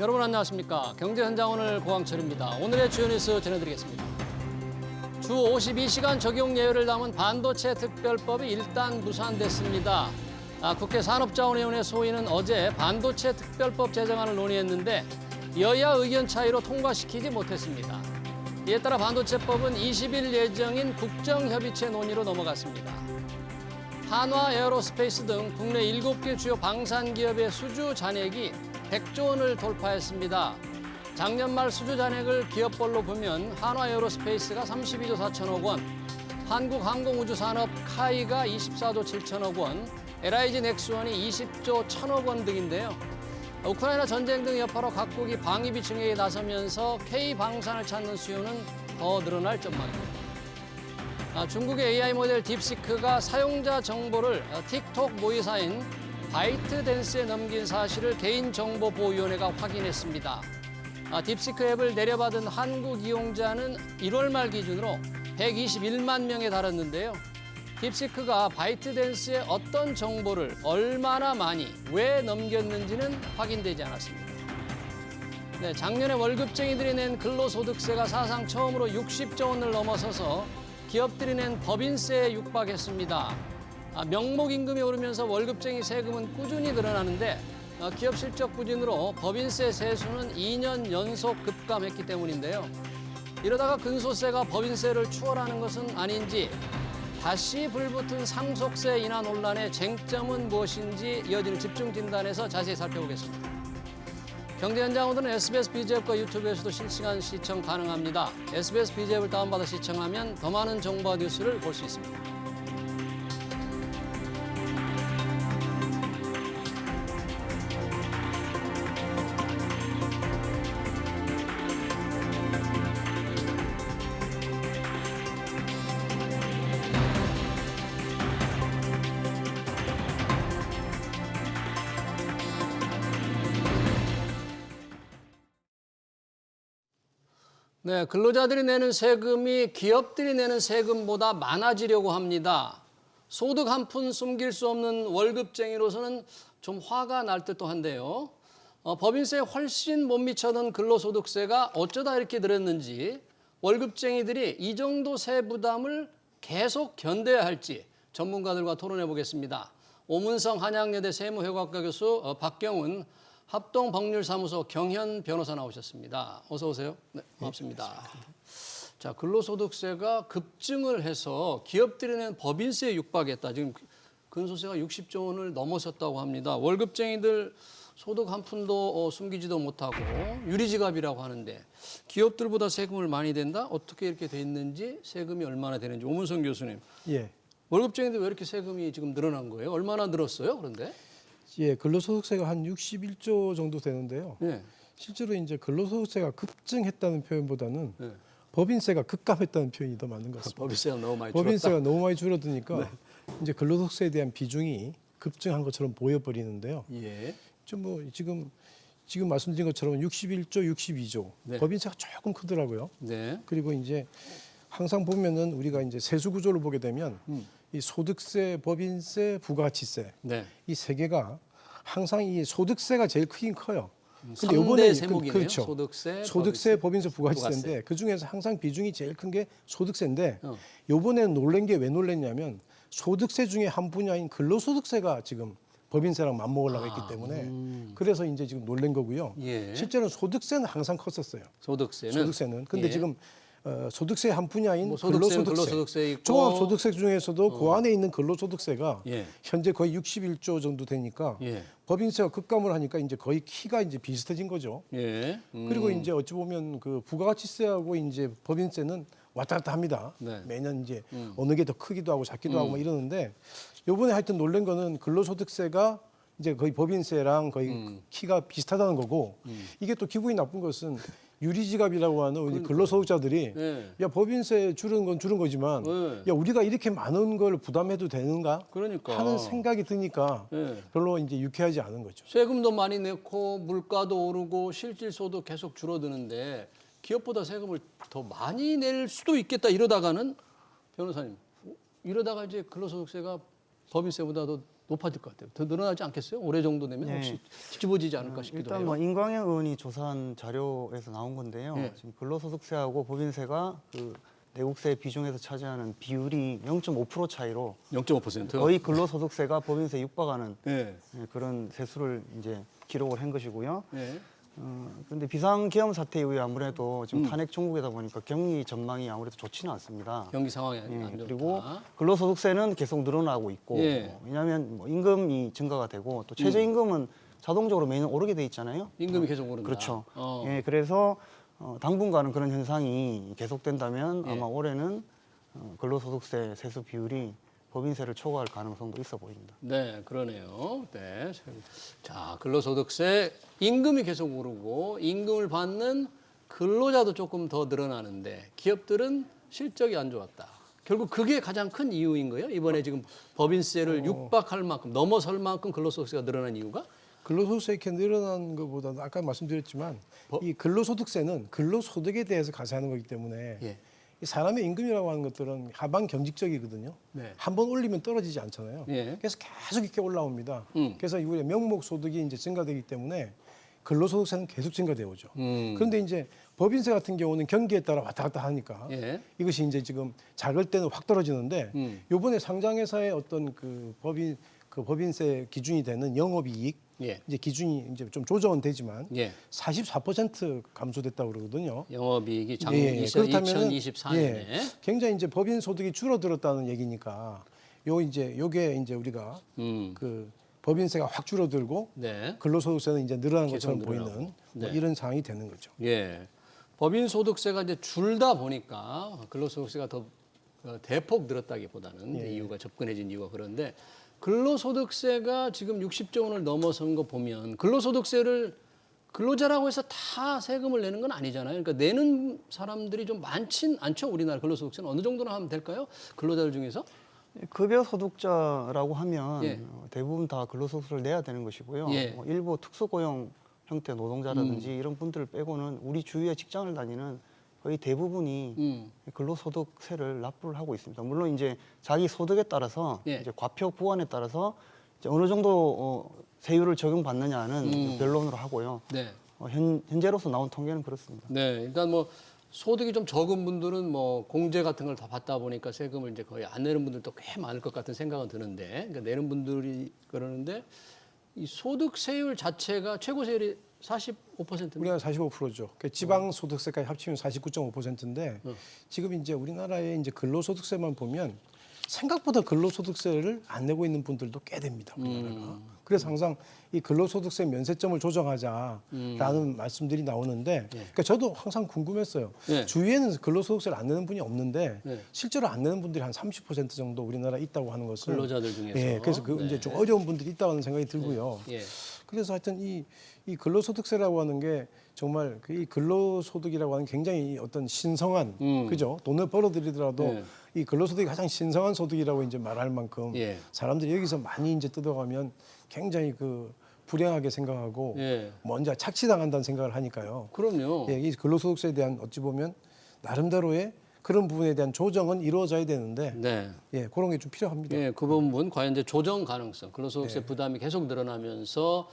여러분 안녕하십니까. 경제현장오늘 고광철입니다. 오늘의 주요 뉴스 전해드리겠습니다. 주 52시간 적용 예외를 담은 반도체 특별법이 일단 무산됐습니다. 국회 산업자원위원회 소위는 어제 반도체 특별법 제정안을 논의했는데 여야 의견 차이로 통과시키지 못했습니다. 이에 따라 반도체법은 20일 예정인 국정협의체 논의로 넘어갔습니다. 한화 에어로스페이스 등 국내 7개 주요 방산기업의 수주 잔액이 100조 원을 돌파했습니다. 작년 말 수주 잔액을 기업별로 보면 한화 에어로스페이스가 32조 4천억 원, 한국항공우주산업 카이가 24조 7천억 원, LIG 넥스원이 20조 1천억 원 등인데요. 우크라이나 전쟁 등 여파로 각국이 방위비 증액에 나서면서 K방산을 찾는 수요는 더 늘어날 전망입니다. 중국의 AI 모델 딥시크가 사용자 정보를 틱톡 모의사인 바이트댄스에 넘긴 사실을 개인정보보호위원회가 확인했습니다. 딥시크 앱을 내려받은 한국 이용자는 1월 말 기준으로 121만 명에 달했는데요. 딥시크가 바이트댄스의 어떤 정보를 얼마나 많이, 왜 넘겼는지는 확인되지 않았습니다. 네, 작년에 월급쟁이들이 낸 근로소득세가 사상 처음으로 60조 원을 넘어서서 기업들이 낸 법인세에 육박했습니다. 명목임금이 오르면서 월급쟁이 세금은 꾸준히 늘어나는데 기업 실적 부진으로 법인세 세수는 2년 연속 급감했기 때문인데요. 이러다가 근소세가 법인세를 추월하는 것은 아닌지, 다시 불붙은 상속세 인하 논란의 쟁점은 무엇인지 이어지는 집중진단에서 자세히 살펴보겠습니다. 경제현장 오늘은 SBS BG앱과 유튜브에서도 실시간 시청 가능합니다. SBS BG앱을 다운받아 시청하면 더 많은 정보와 뉴스를 볼 수 있습니다. 네, 근로자들이 내는 세금이 기업들이 내는 세금보다 많아지려고 합니다. 소득 한 푼 숨길 수 없는 월급쟁이로서는 좀 화가 날 듯도 한데요. 법인세에 훨씬 못 미쳐던 근로소득세가 어쩌다 이렇게 늘었는지, 월급쟁이들이 이 정도 세 부담을 계속 견뎌야 할지 전문가들과 토론해 보겠습니다. 오문성 한양여대 세무회계학과 교수 박경훈 합동법률사무소 경현 변호사 나오셨습니다. 어서 오세요. 네, 반갑습니다. 자, 근로소득세가 급증을 해서 기업들이 낸 법인세에 육박했다. 지금 근소세가 60조 원을 넘어섰다고 합니다. 월급쟁이들 소득 한 푼도 숨기지도 못하고 유리지갑이라고 하는데 기업들보다 세금을 많이 댄다? 어떻게 이렇게 돼 있는지, 세금이 얼마나 되는지. 오문성 교수님. 예. 월급쟁이들 왜 이렇게 세금이 지금 늘어난 거예요? 얼마나 늘었어요, 그런데? 예, 근로소득세가 한 61조 정도 되는데요. 네. 실제로 이제 근로소득세가 급증했다는 표현보다는 네. 법인세가 급감했다는 표현이 더 맞는 것 같습니다. 법인세가 너무 많이 줄었다. 법인세가 너무 많이 줄어드니까 이제 근로소득세에 대한 비중이 급증한 것처럼 보여버리는데요. 예. 좀 뭐 지금 말씀드린 것처럼 61조, 62조 네. 법인세가 조금 크더라고요. 네. 그리고 이제 항상 보면은 우리가 이제 세수 구조를 보게 되면 이 소득세, 법인세, 부가가치세 네. 이 세 개가 항상 이 소득세가 제일 크긴 커요. 근데 3대 요번에 세목이네요. 그렇죠. 소득세, 법인세, 부가가치세인데 부가세. 그 중에서 항상 비중이 제일 큰 게 소득세인데 어. 요번에는 놀란 게 왜 놀랐냐면 소득세 중에 한 분야인 근로소득세가 지금 법인세랑 맞먹으려고 했기 때문에 그래서 이제 지금 놀란 거고요. 예. 실제로는 소득세는 항상 컸었어요. 소득세는. 근데 예. 지금 소득세 한 분야인 뭐 소득세는 근로소득세, 근로소득세 있고. 종합소득세 중에서도 그 안에 있는 근로소득세가 예. 현재 거의 61조 정도 되니까 예. 법인세가 급감을 하니까 이제 거의 키가 이제 비슷해진 거죠. 예. 그리고 이제 어찌 보면 그 부가가치세하고 이제 법인세는 왔다 갔다 합니다. 네. 매년 이제 어느 게 더 크기도 하고 작기도 하고 막 이러는데 요번에 하여튼 놀란 거는 근로소득세가 이제 거의 법인세랑 거의 키가 비슷하다는 거고 이게 또 기분이 나쁜 것은 유리지갑이라고 하는 우리 근로소득자들이 네. 야 법인세 줄은 건 줄은 거지만 네. 야 우리가 이렇게 많은 걸 부담해도 되는가 그러니까. 하는 생각이 드니까 네. 별로 이제 유쾌하지 않은 거죠. 세금도 많이 내고 물가도 오르고 실질소도 계속 줄어드는데 기업보다 세금을 더 많이 낼 수도 있겠다 이러다가는 변호사님 이러다가 이제 근로소득세가 법인세보다도 높아질 것 같아요. 더 늘어나지 않겠어요? 올해 정도 되면 예. 혹시 뒤집어지지 않을까 싶기도 일단 해요. 뭐 임광영 의원이 조사한 자료에서 나온 건데요. 예. 지금 근로소득세하고 법인세가 그 내국세 비중에서 차지하는 비율이 0.5% 차이로 0.5%. 거의 근로소득세가 법인세 육박하는 예. 그런 세수를 이제 기록을 한 것이고요. 예. 그런데 비상계엄 사태 이후에 아무래도 지금 탄핵 정국이다 보니까 경기 전망이 아무래도 좋지는 않습니다. 경기 상황이 예, 안 좋다. 그리고 근로소득세는 계속 늘어나고 있고 예. 왜냐하면 뭐 임금이 증가가 되고 또 최저임금은 자동적으로 매년 오르게 돼 있잖아요. 임금이 계속 오른다. 그렇죠. 어. 예, 그래서 당분간은 그런 현상이 계속된다면 예. 아마 올해는 근로소득세 세수 비율이 법인세를 초과할 가능성도 있어 보입니다. 네, 그러네요. 네. 자, 근로소득세 임금이 계속 오르고 임금을 받는 근로자도 조금 더 늘어나는데 기업들은 실적이 안 좋았다. 결국 그게 가장 큰 이유인 거예요. 이번에 지금 법인세를 육박할 만큼 넘어설 만큼 근로소득세가 늘어난 이유가 근로소득세 이렇게 늘어난 것보다는 아까 말씀드렸지만 이 근로소득세는 근로소득에 대해서 가세하는 거기 때문에 예. 이 사람의 임금이라고 하는 것들은 하방 경직적이거든요. 네. 한 번 올리면 떨어지지 않잖아요. 예. 그래서 계속 이렇게 올라옵니다. 음. 그래서 우리의 명목 소득이 이제 증가되기 때문에 근로소득세는 계속 증가되어 오죠. 그런데 이제 법인세 같은 경우는 경기에 따라 왔다 갔다 하니까 예. 이것이 이제 지금 작을 때는 확 떨어지는데 요번에 상장회사의 어떤 그 법인세 기준이 되는 영업이익 예. 이제 기준이 이제 좀 조정은 되지만 예. 44% 감소됐다고 그러거든요. 영업이익이 작 예, 그렇다면은 2024년에 예, 굉장히 이제 법인 소득이 줄어들었다는 얘기니까 요게 이제 우리가 그 법인세가 확 줄어들고 네. 근로소득세는 이제 늘어난 계속 것처럼 늘어나고. 보이는 네. 뭐 이런 상황이 되는 거죠. 예. 법인 소득세가 이제 줄다 보니까 근로소득세가 더 대폭 늘었다기보다는 이제 이유가 접근해진 이유가 그런데 근로소득세가 지금 60조 원을 넘어선 거 보면 근로소득세를 근로자라고 해서 다 세금을 내는 건 아니잖아요. 그러니까 내는 사람들이 좀 많진 않죠. 우리나라 근로소득세는 어느 정도나 하면 될까요? 근로자들 중에서? 급여 소득자라고 하면 예. 대부분 다 근로소득세를 내야 되는 것이고요. 예. 뭐 일부 특수고용 형태 노동자라든지 이런 분들을 빼고는 우리 주위에 직장을 다니는 거의 대부분이 근로소득세를 납부를 하고 있습니다. 물론 이제 자기 소득에 따라서 예. 이제 과표 구간에 따라서 이제 어느 정도 세율을 적용받느냐는 변론으로 하고요. 네. 현재로서 나온 통계는 그렇습니다. 네. 일단 뭐 소득이 좀 적은 분들은 뭐 공제 같은 걸 다 받다 보니까 세금을 이제 거의 안 내는 분들도 꽤 많을 것 같은 생각은 드는데, 그러니까 내는 분들이 그러는데 이 소득세율 자체가 최고 세율이 45%입니다. 우리나라 45%죠. 지방 소득세까지 합치면 49.5%인데 지금 이제 우리나라의 이제 근로소득세만 보면 생각보다 근로소득세를 안 내고 있는 분들도 꽤 됩니다. 우리나라가. 그래서 항상 이 근로소득세 면세점을 조정하자라는 말씀들이 나오는데, 그러니까 저도 항상 궁금했어요. 예. 주위에는 근로소득세를 안 내는 분이 없는데 예. 실제로 안 내는 분들이 한 30% 정도 우리나라에 있다고 하는 것은 근로자들 중에서. 예, 그래서 그 이제 좀 어려운 분들이 있다는 생각이 들고요. 예. 그래서 하여튼 이 근로소득세라고 하는 게 정말 이 근로소득이라고 하는 굉장히 어떤 신성한 그죠? 돈을 벌어들이더라도 예. 이 근로소득이 가장 신성한 소득이라고 이제 말할 만큼 예. 사람들이 여기서 많이 이제 뜯어가면 굉장히 그 불행하게 생각하고 예. 먼저 착취당한다는 생각을 하니까요. 그럼요. 예, 이 근로소득세에 대한 어찌 보면 나름대로의 그런 부분에 대한 조정은 이루어져야 되는데 네. 예, 그런 게 좀 필요합니다. 예, 그 부분 과연 이제 조정 가능성, 근로소득세 부담이 계속 늘어나면서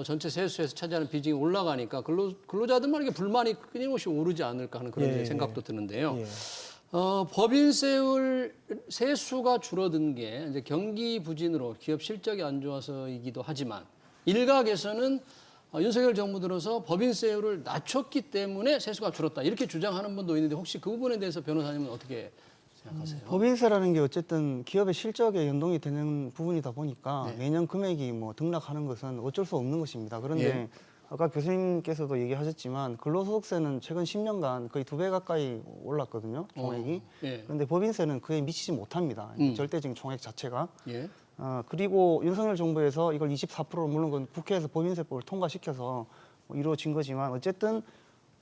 전체 세수에서 차지하는 비중이 올라가니까 근로자들만 이게 불만이 끊임없이 오르지 않을까 하는 그런 예, 이제 생각도 드는데요. 예. 법인세율 세수가 줄어든 게 이제 경기 부진으로 기업 실적이 안 좋아서이기도 하지만 일각에서는 윤석열 정부 들어서 법인세율을 낮췄기 때문에 세수가 줄었다 이렇게 주장하는 분도 있는데 혹시 그 부분에 대해서 변호사님은 어떻게 생각하세요? 법인세라는 게 어쨌든 기업의 실적에 연동이 되는 부분이다 보니까 매년 금액이 뭐 등락하는 것은 어쩔 수 없는 것입니다. 그런데 예. 아까 교수님께서도 얘기하셨지만 근로소득세는 최근 10년간 거의 2배 가까이 올랐거든요, 총액이. 예. 그런데 법인세는 그에 미치지 못합니다. 절대적인 총액 자체가. 예. 그리고 윤석열 정부에서 이걸 24%로 물론 그건 국회에서 법인세법을 통과시켜서 이루어진 거지만 어쨌든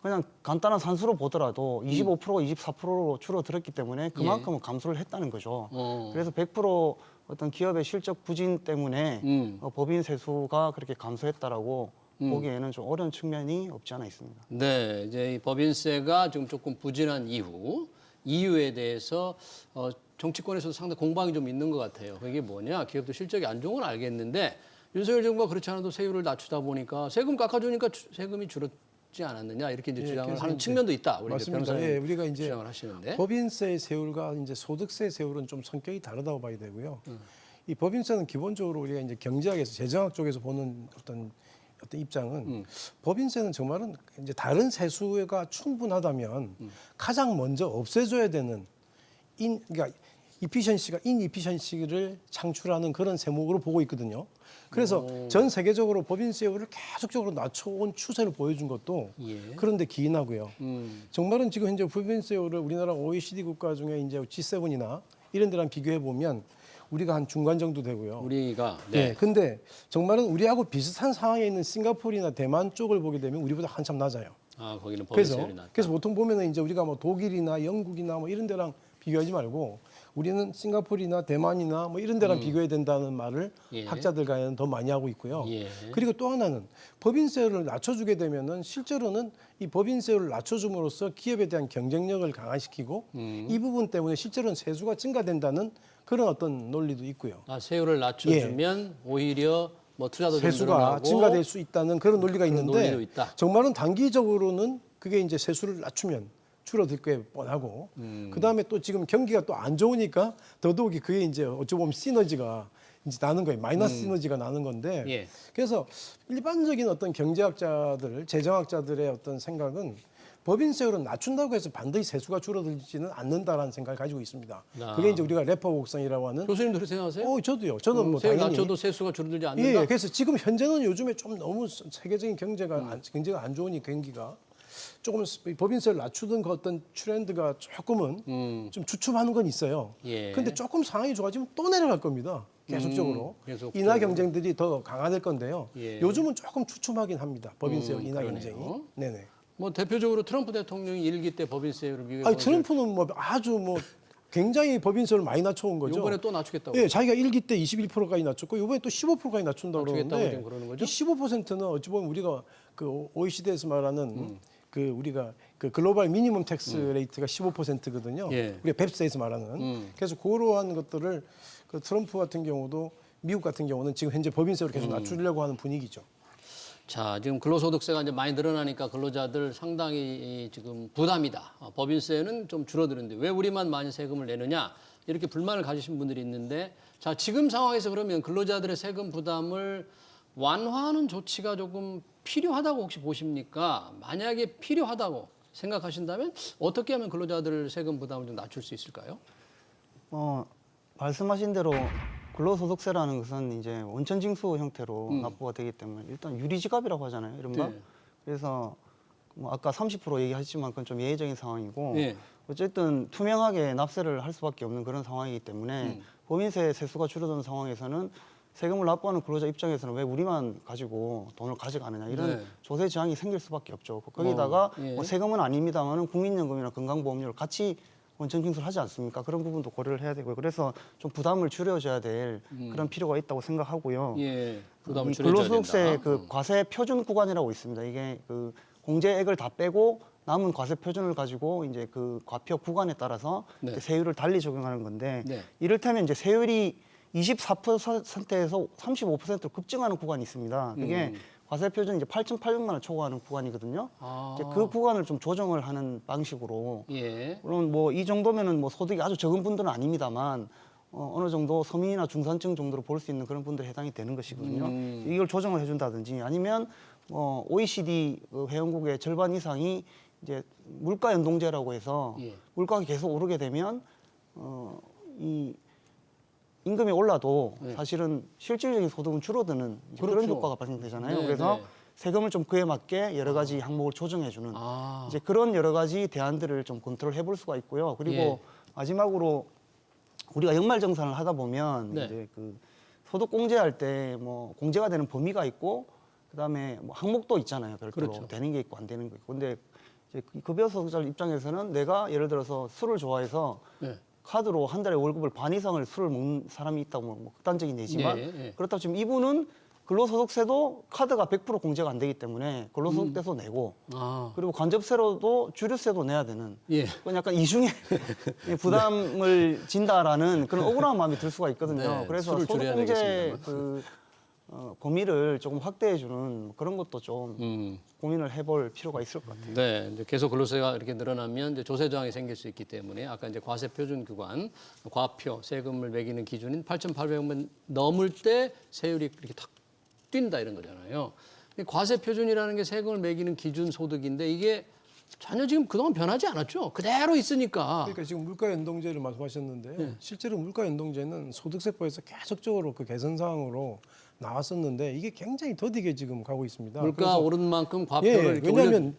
그냥 간단한 산수로 보더라도 25%가 24%로 줄어들었기 때문에 그만큼은 감소를 했다는 거죠. 그래서 100% 어떤 기업의 실적 부진 때문에 법인 세수가 그렇게 감소했다라고 보기에는 좀 어려운 측면이 없지 않아 있습니다. 네, 이제 이 법인세가 지금 조금 부진한 이유에 대해서 정치권에서도 상당히 공방이 좀 있는 것 같아요. 그게 뭐냐? 기업도 실적이 안 좋은 건 알겠는데 윤석열 정부가 그렇지 않아도 세율을 낮추다 보니까 세금 깎아주니까 세금이 줄었지 않았느냐 이렇게 이제 주장을 그래서 하는 이제 측면도 있다. 우리 이제 맞습니다. 변호사님 우리가 이제 주장을 하시는데. 법인세 세율과 이제 소득세 세율은 좀 성격이 다르다고 봐야 되고요. 이 법인세는 기본적으로 우리가 이제 경제학에서 재정학 쪽에서 보는 어떤 입장은 법인세는 정말은 이제 다른 세수가 충분하다면 가장 먼저 없애줘야 되는 그러니까 인이피션시를 창출하는 그런 세목으로 보고 있거든요. 그래서 전 세계적으로 법인세율을 계속적으로 낮춰온 추세를 보여준 것도 예. 그런데 기인하고요. 정말은 지금 현재 법인세율을 우리나라 OECD 국가 중에 이제 G7이나 이런 데랑 비교해 보면 우리가 한 중간 정도 되고요. 우리가 네. 근데 정말은 우리하고 비슷한 상황에 있는 싱가포르나 대만 쪽을 보게 되면 우리보다 한참 낮아요. 아 거기는 그래서 법인세율이 낮다. 그래서 보통 보면은 이제 우리가 뭐 독일이나 영국이나 뭐 이런 데랑 비교하지 말고 우리는 싱가포르나 대만이나 뭐 이런 데랑 비교해야 된다는 말을 예. 학자들 간에는 더 많이 하고 있고요. 예. 그리고 또 하나는 법인세율을 낮춰주게 되면은 실제로는 이 법인세율을 낮춰줌으로써 기업에 대한 경쟁력을 강화시키고 이 부분 때문에 실제로는 세수가 증가된다는 그런 어떤 논리도 있고요. 아, 세율을 낮춰주면 오히려 뭐 투자도 좀 세수가 늘어나고 증가될 수 있다는 그런 논리가 그런 있는데 논리도 있다. 정말은 단기적으로는 그게 이제 세수를 낮추면 줄어들 게 뻔하고 그다음에 또 지금 경기가 또 안 좋으니까 더더욱이 그게 이제 어찌 보면 시너지가 이제 나는 거예요. 마이너스 시너지가 나는 건데 예. 그래서 일반적인 어떤 경제학자들, 재정학자들의 어떤 생각은 법인세율은 낮춘다고 해서 반드시 세수가 줄어들지는 않는다라는 생각을 가지고 있습니다. 아. 그게 이제 우리가 레퍼 곡선이라고 하는 교수님도 그렇게 생각하세요? 저도요. 저는 뭐 세율 당연히 낮춰도 세수가 줄어들지 않는다. 예, 그래서 지금 현재는 요즘에 좀 너무 세계적인 경제가 안 좋으니 경기가 조금 법인세를 낮추던 그 어떤 트렌드가 조금은 좀 주춤하는 건 있어요. 예. 근데 조금 상황이 좋아지면 또 내려갈 겁니다. 계속적으로. 계속적으로. 인하 경쟁들이 더 강화될 건데요. 예. 요즘은 조금 주춤하긴 합니다. 법인세율 인하 그러네요. 경쟁이. 네네. 뭐 대표적으로 트럼프 대통령이 일기 때 법인세율을 미국에 아니, 트럼프는 뭐 아주 뭐 굉장히 법인세를 많이 낮춰온 거죠. 이번에 또 낮추겠다고. 예, 자기가 일기 때 21%까지 낮췄고 이번에 또 15%까지 낮춘다고 낮추겠다고 그러는데 지금 그러는 거죠? 이 15%는 어찌 보면 우리가 그 OECD에서 말하는 그 우리가 그 글로벌 미니멈 텍스 레이트가 15%거든요. 예. 우리가 뱁스에서 말하는. 그래서 그러한 것들을 그 트럼프 같은 경우도 미국 같은 경우는 지금 현재 법인세를 계속 낮추려고 하는 분위기죠. 자, 지금 근로소득세가 이제 많이 늘어나니까 근로자들 상당히 지금 부담이다. 법인세는 좀 줄어드는데 왜 우리만 많이 세금을 내느냐 이렇게 불만을 가지신 분들이 있는데 자, 지금 상황에서 그러면 근로자들의 세금 부담을 완화하는 조치가 조금 필요하다고 혹시 보십니까? 만약에 필요하다고 생각하신다면 어떻게 하면 근로자들 세금 부담을 좀 낮출 수 있을까요? 말씀하신 대로 근로소득세라는 것은 이제 원천징수 형태로 납부가 되기 때문에 일단 유리지갑이라고 하잖아요, 이른바. 네. 그래서 뭐 아까 30% 얘기하셨지만 그건 좀 예외적인 상황이고 네. 어쨌든 투명하게 납세를 할 수밖에 없는 그런 상황이기 때문에 법인세 세수가 줄어드는 상황에서는 세금을 납부하는 근로자 입장에서는 왜 우리만 가지고 돈을 가져가느냐 이런 네. 조세 저항이 생길 수밖에 없죠. 거기다가 예. 뭐 세금은 아닙니다만은 국민연금이나 건강보험료를 같이 원천징수를 하지 않습니까? 그런 부분도 고려를 해야 되고요. 그래서 좀 부담을 줄여줘야 될 그런 필요가 있다고 생각하고요. 예, 부담을 이 줄여줘야 근로소득세 된다. 그 과세 표준 구간이라고 있습니다. 이게 그 공제액을 다 빼고 남은 과세 표준을 가지고 이제 그 과표 구간에 따라서 네. 이제 세율을 달리 적용하는 건데 네. 이를테면 이제 세율이 24%에서 35%로 급증하는 구간이 있습니다. 그게 과세 표준 이제 8,800만 원 초과하는 구간이거든요. 아. 이제 그 구간을 좀 조정을 하는 방식으로 예. 물론 뭐 이 정도면은 뭐 소득이 아주 적은 분들은 아닙니다만 어느 정도 서민이나 중산층 정도로 볼 수 있는 그런 분들에 해당이 되는 것이거든요. 이걸 조정을 해준다든지 아니면 뭐 OECD 그 회원국의 절반 이상이 이제 물가 연동제라고 해서 예. 물가가 계속 오르게 되면 이 임금이 올라도 네. 사실은 실질적인 소득은 줄어드는 이제 그런 그렇죠. 효과가 발생되잖아요. 네, 그래서 네. 세금을 좀 그에 맞게 여러 가지 항목을 조정해주는 아. 이제 그런 여러 가지 대안들을 좀 검토를 해볼 수가 있고요. 그리고 예. 마지막으로 우리가 연말정산을 하다 보면 네. 이제 그 소득 공제할 때 뭐 공제가 되는 범위가 있고 그다음에 뭐 항목도 있잖아요. 별도로 그렇죠. 되는 게 있고 안 되는 게 있고. 근데 이제 급여 소득자 입장에서는 내가 예를 들어서 술을 좋아해서 네. 카드로 한 달에 월급을 반 이상을 술을 먹는 사람이 있다고 뭐 극단적인 예지만 예, 예. 그렇다고 지금 이분은 근로소득세도 카드가 100% 공제가 안 되기 때문에 근로소득세도 내고 아, 그리고 간접세로도 주류세도 내야 되는 예. 그건 약간 이중의 부담을 진다라는 그런 억울한 마음이 들 수가 있거든요. 네, 그래서 수를 줄여야 소득공제 되겠습니다만. 범위를 조금 확대해주는 그런 것도 좀 고민을 해볼 필요가 있을 것 같아요. 네, 이제 계속 근로세가 이렇게 늘어나면 이제 조세 저항이 생길 수 있기 때문에 아까 이제 과세 표준 구간, 과표 세금을 매기는 기준인 8,800원 넘을 때 세율이 이렇게 탁 뛴다 이런 거잖아요. 근데 과세 표준이라는 게 세금을 매기는 기준 소득인데 이게 전혀 지금 그동안 변하지 않았죠. 그대로 있으니까. 그러니까 지금 물가연동제를 말씀하셨는데 실제로 물가연동제는 소득세법에서 계속적으로 그 개선 사항으로 나왔었는데 이게 굉장히 더디게 지금 가고 있습니다. 물가 그래서 오른 만큼 과표를 예, 이렇게 올려. 왜냐하면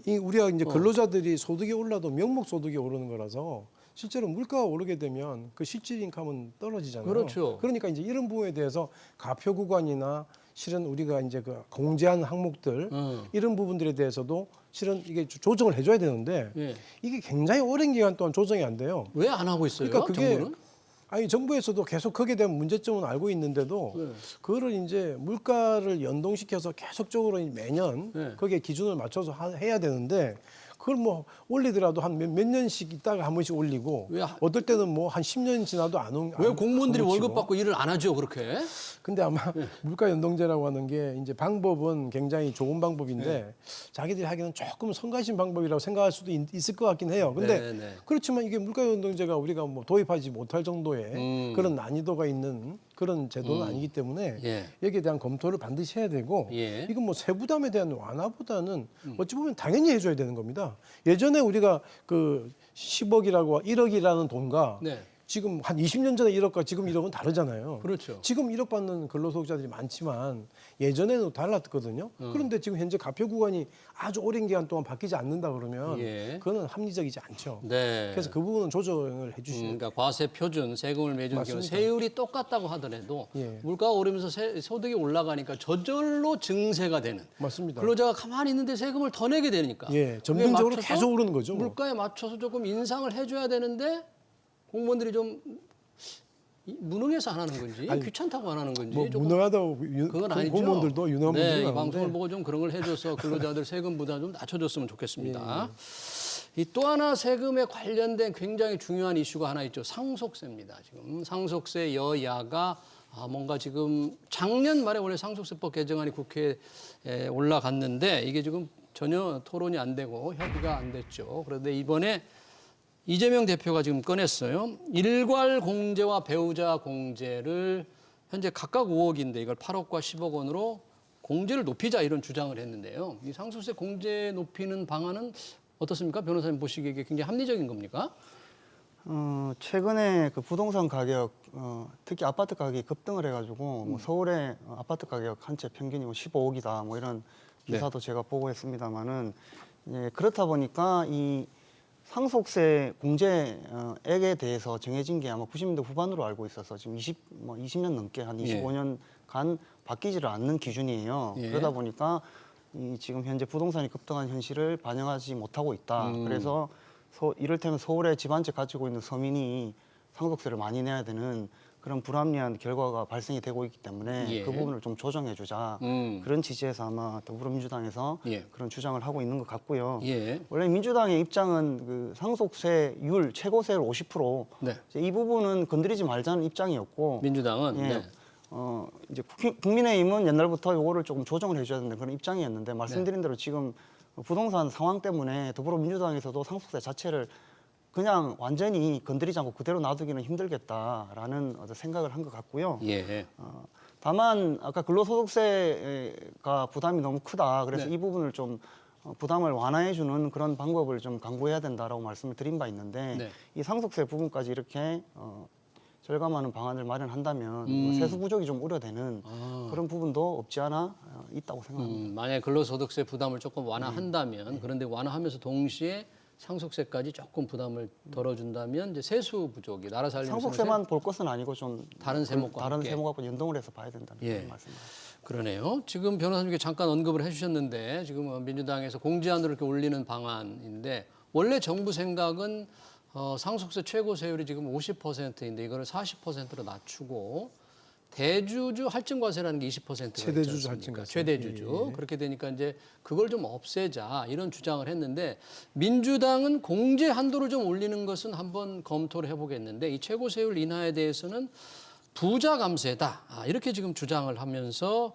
우리가 이제 근로자들이 소득이 올라도 명목 소득이 오르는 거라서 실제로 물가가 오르게 되면 그 실질 인컴은 떨어지잖아요. 그렇죠. 그러니까 이제 이런 부분에 대해서 가표 구간이나 실은 우리가 이제 그 공제한 항목들 이런 부분들에 대해서도 실은 이게 조정을 해줘야 되는데 예. 이게 굉장히 오랜 기간 동안 조정이 안 돼요. 왜 안 하고 있어요? 그러니까 그게 정부는? 아니 정부에서도 계속 거기에 대한 문제점은 알고 있는데도 네. 그거를 이제 물가를 연동시켜서 계속적으로 매년 네. 거기에 기준을 맞춰서 해야 되는데 그걸 뭐 올리더라도 한 몇 년씩 있다가 한 번씩 올리고 왜 어떨 때는 뭐 한 10년 지나도 왜 공무원들이 안 월급 고치고. 받고 일을 안 하죠 그렇게? 근데 아마 물가 연동제라고 하는 게 이제 방법은 굉장히 좋은 방법인데 자기들이 하기는 조금 성가신 방법이라고 생각할 수도 있을 것 같긴 해요. 근데 네, 네. 그렇지만 이게 물가 연동제가 우리가 뭐 도입하지 못할 정도의 그런 난이도가 있는 그런 제도는 아니기 때문에 예. 여기에 대한 검토를 반드시 해야 되고 예. 이건 뭐 세부담에 대한 완화보다는 어찌 보면 당연히 해줘야 되는 겁니다. 예전에 우리가 그 10억이라고 1억이라는 돈과 네. 지금 한 20년 전에 1억과 지금 1억은 다르잖아요. 그렇죠. 지금 1억 받는 근로소득자들이 많지만 예전에는 달랐거든요. 그런데 지금 현재 가표 구간이 아주 오랜 기간 동안 바뀌지 않는다 그러면 예. 그거는 합리적이지 않죠. 네. 그래서 그 부분은 조정을 해주시면 그러니까 과세 표준 세금을 매주는 경우 맞습니다. 세율이 똑같다고 하더라도 예. 물가가 오르면서 소득이 올라가니까 저절로 증세가 되는. 맞습니다. 근로자가 가만히 있는데 세금을 더 내게 되니까. 예, 그게 점진적으로 맞춰서 계속 오르는 거죠. 뭐. 물가에 맞춰서 조금 인상을 해줘야 되는데 공무원들이 좀 무능해서 안 하는 건지 아니, 귀찮다고 안 하는 건지 뭐 조금 무능하다고 그건 아니죠. 공무원들도 유능한 네, 분들이 이 많은데 방송을 보고 좀 그런 걸 해줘서 근로자들 세금 부담 좀 낮춰줬으면 좋겠습니다. 이 또 하나 세금에 관련된 굉장히 중요한 이슈가 하나 있죠. 상속세입니다. 지금 상속세 여야가 뭔가 지금 작년 말에 원래 상속세법 개정안이 국회에 올라갔는데 이게 지금 전혀 토론이 안 되고 협의가 안 됐죠. 그런데 이번에 이재명 대표가 지금 꺼냈어요. 일괄 공제와 배우자 공제를 현재 각각 5억인데 이걸 8억과 10억 원으로 공제를 높이자 이런 주장을 했는데요. 이 상속세 공제 높이는 방안은 어떻습니까? 변호사님 보시기에 이게 굉장히 합리적인 겁니까? 최근에 그 부동산 가격, 특히 아파트 가격이 급등을 해가지고 뭐 서울의 아파트 가격 한 채 평균이 15억이다 뭐 이런 기사도 제가 보고 했습니다만은 그렇다 보니까 이 상속세 공제액에 대해서 정해진 게 아마 90년대 후반으로 알고 있어서 지금 20년 넘게 한 25년간 바뀌지를 않는 기준이에요. 예. 그러다 보니까 이 지금 현재 부동산이 급등한 현실을 반영하지 못하고 있다. 그래서 이를테면 서울에 집 한 채 가지고 있는 서민이 상속세를 많이 내야 되는 그런 불합리한 결과가 발생이 되고 있기 때문에 예. 그 부분을 좀 조정해주자. 그런 취지에서 아마 더불어민주당에서 예. 그런 주장을 하고 있는 것 같고요. 예. 원래 민주당의 입장은 그 상속세율 최고세율 50%. 네. 이제 이 부분은 건드리지 말자는 입장이었고. 민주당은 예. 네. 이제 국민의힘은 옛날부터 요거를 조금 조정을 해줘야 된다는 그런 입장이었는데 말씀드린 대로 지금 부동산 상황 때문에 더불어민주당에서도 상속세 자체를 그냥 완전히 건드리지 않고 그대로 놔두기는 힘들겠다라는 생각을 한 것 같고요. 예. 다만 아까 근로소득세가 부담이 너무 크다. 그래서 네. 이 부분을 좀 부담을 완화해주는 그런 방법을 좀 강구해야 된다라고 말씀을 드린 바 있는데 네. 이 상속세 부분까지 이렇게 절감하는 방안을 마련한다면 뭐 세수 부족이 좀 우려되는 그런 부분도 없지 않아 있다고 생각합니다. 만약에 근로소득세 부담을 조금 완화한다면 그런데 완화하면서 동시에 상속세까지 조금 부담을 덜어준다면 이제 세수 부족이 나라 살리면서 상속세만 볼 것은 아니고 좀 다른 세목과 다른 함께. 세목하고 연동을 해서 봐야 된다는 예. 그런 말씀입니다. 그러네요. 지금 변호사님께 잠깐 언급을 해주셨는데 지금 민주당에서 공제안으로 이렇게 올리는 방안인데 원래 정부 생각은 상속세 최고 세율이 지금 50%인데 이거를 40%로 낮추고 대주주 할증과세라는 게 20%가 최대주주 할증과세. 최대주주. 예. 그렇게 되니까 이제 그걸 좀 없애자 이런 주장을 했는데 민주당은 공제 한도를 좀 올리는 것은 한번 검토를 해보겠는데 이 최고세율 인하에 대해서는 부자 감세다 이렇게 지금 주장을 하면서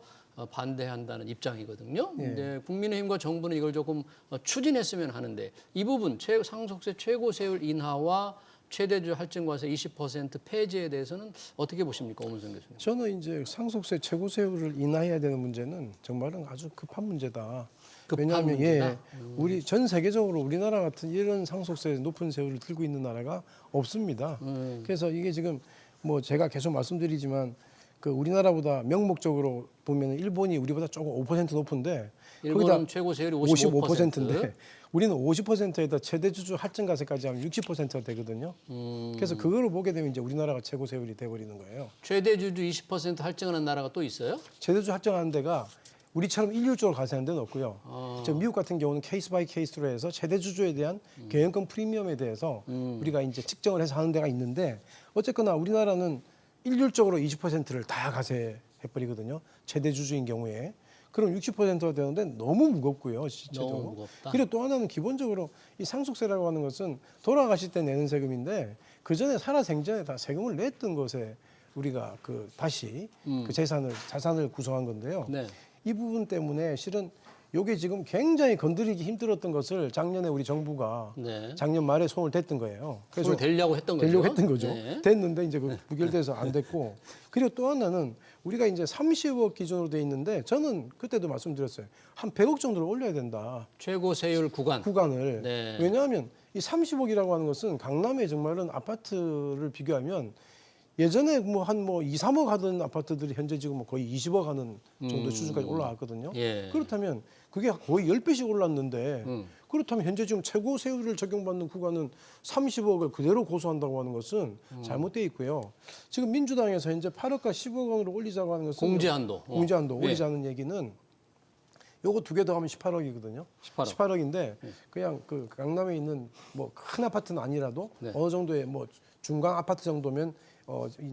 반대한다는 입장이거든요. 예. 근데 국민의힘과 정부는 이걸 조금 추진했으면 하는데 이 부분 상속세 최고세율 인하와 최대주주 할증과세 20% 폐지에 대해서는 어떻게 보십니까, 오문선 교수님? 저는 이제 상속세 최고세율을 인하해야 되는 문제는 정말은 아주 급한 문제다. 급한 왜냐하면 문제다? 우리 전 세계적으로 우리나라 같은 이런 상속세 높은 세율을 들고 있는 나라가 없습니다. 그래서 이게 지금 뭐 제가 계속 말씀드리지만 그 우리나라보다 명목적으로 보면 일본이 우리보다 조금 5% 높은데 일본은 최고세율이 55%인데 우리는 50%에다 최대주주 할증과세까지 하면 60%가 되거든요. 그래서 그거를 보게 되면 이제 우리나라가 최고세율이 돼버리는 거예요. 최대주주 20% 할증하는 나라가 또 있어요? 최대주주 할증하는 데가 우리처럼 일률적으로 가세하는 데는 없고요. 저 미국 같은 경우는 케이스 바이 케이스로 해서 최대주주에 대한 경영권 프리미엄에 대해서 우리가 이제 측정을 해서 하는 데가 있는데 어쨌거나 우리나라는 일률적으로 20%를 다 가세해버리거든요. 최대주주인 경우에. 그럼 60%가 되는데 너무 무겁고요. 실제로. 너무 무겁다. 그리고 또 하나는 기본적으로 이 상속세라고 하는 것은 돌아가실 때 내는 세금인데 그 전에 살아생전에 다 세금을 냈던 것에 우리가 그 다시 그 자산을 구성한 건데요. 네. 이 부분 때문에 실은 이게 지금 굉장히 건드리기 힘들었던 것을 작년에 우리 정부가 네. 작년 말에 손을 댔던 거예요. 손을 대려고 했던 거죠. 되려고 했던 거죠. 네. 됐는데 이제 그 부결돼서 안 됐고 그리고 또 하나는 우리가 이제 30억 기준으로 돼 있는데 저는 그때도 말씀드렸어요. 한 100억 정도를 올려야 된다. 최고세율 구간을. 네. 네. 왜냐하면 이 30억이라고 하는 것은 강남에 정말은 아파트를 비교하면 예전에 뭐 한 2, 3억 하던 아파트들이 현재 지금 뭐 거의 20억 하는 정도 수준까지 올라왔거든요. 예. 그렇다면 그게 거의 10배씩 올랐는데 그렇다면 현재 지금 최고 세율을 적용받는 구간은 30억을 그대로 고수한다고 하는 것은 잘못되어 있고요. 지금 민주당에서 현재 8억과 10억 원으로 올리자고 하는 것은 공제한도. 공제한도 예. 올리자는 얘기는 요거 두 개 더 하면 18억이거든요. 18억. 18억인데 그냥 그 강남에 있는 뭐 큰 아파트는 아니라도 네. 어느 정도의 뭐 중간 아파트 정도면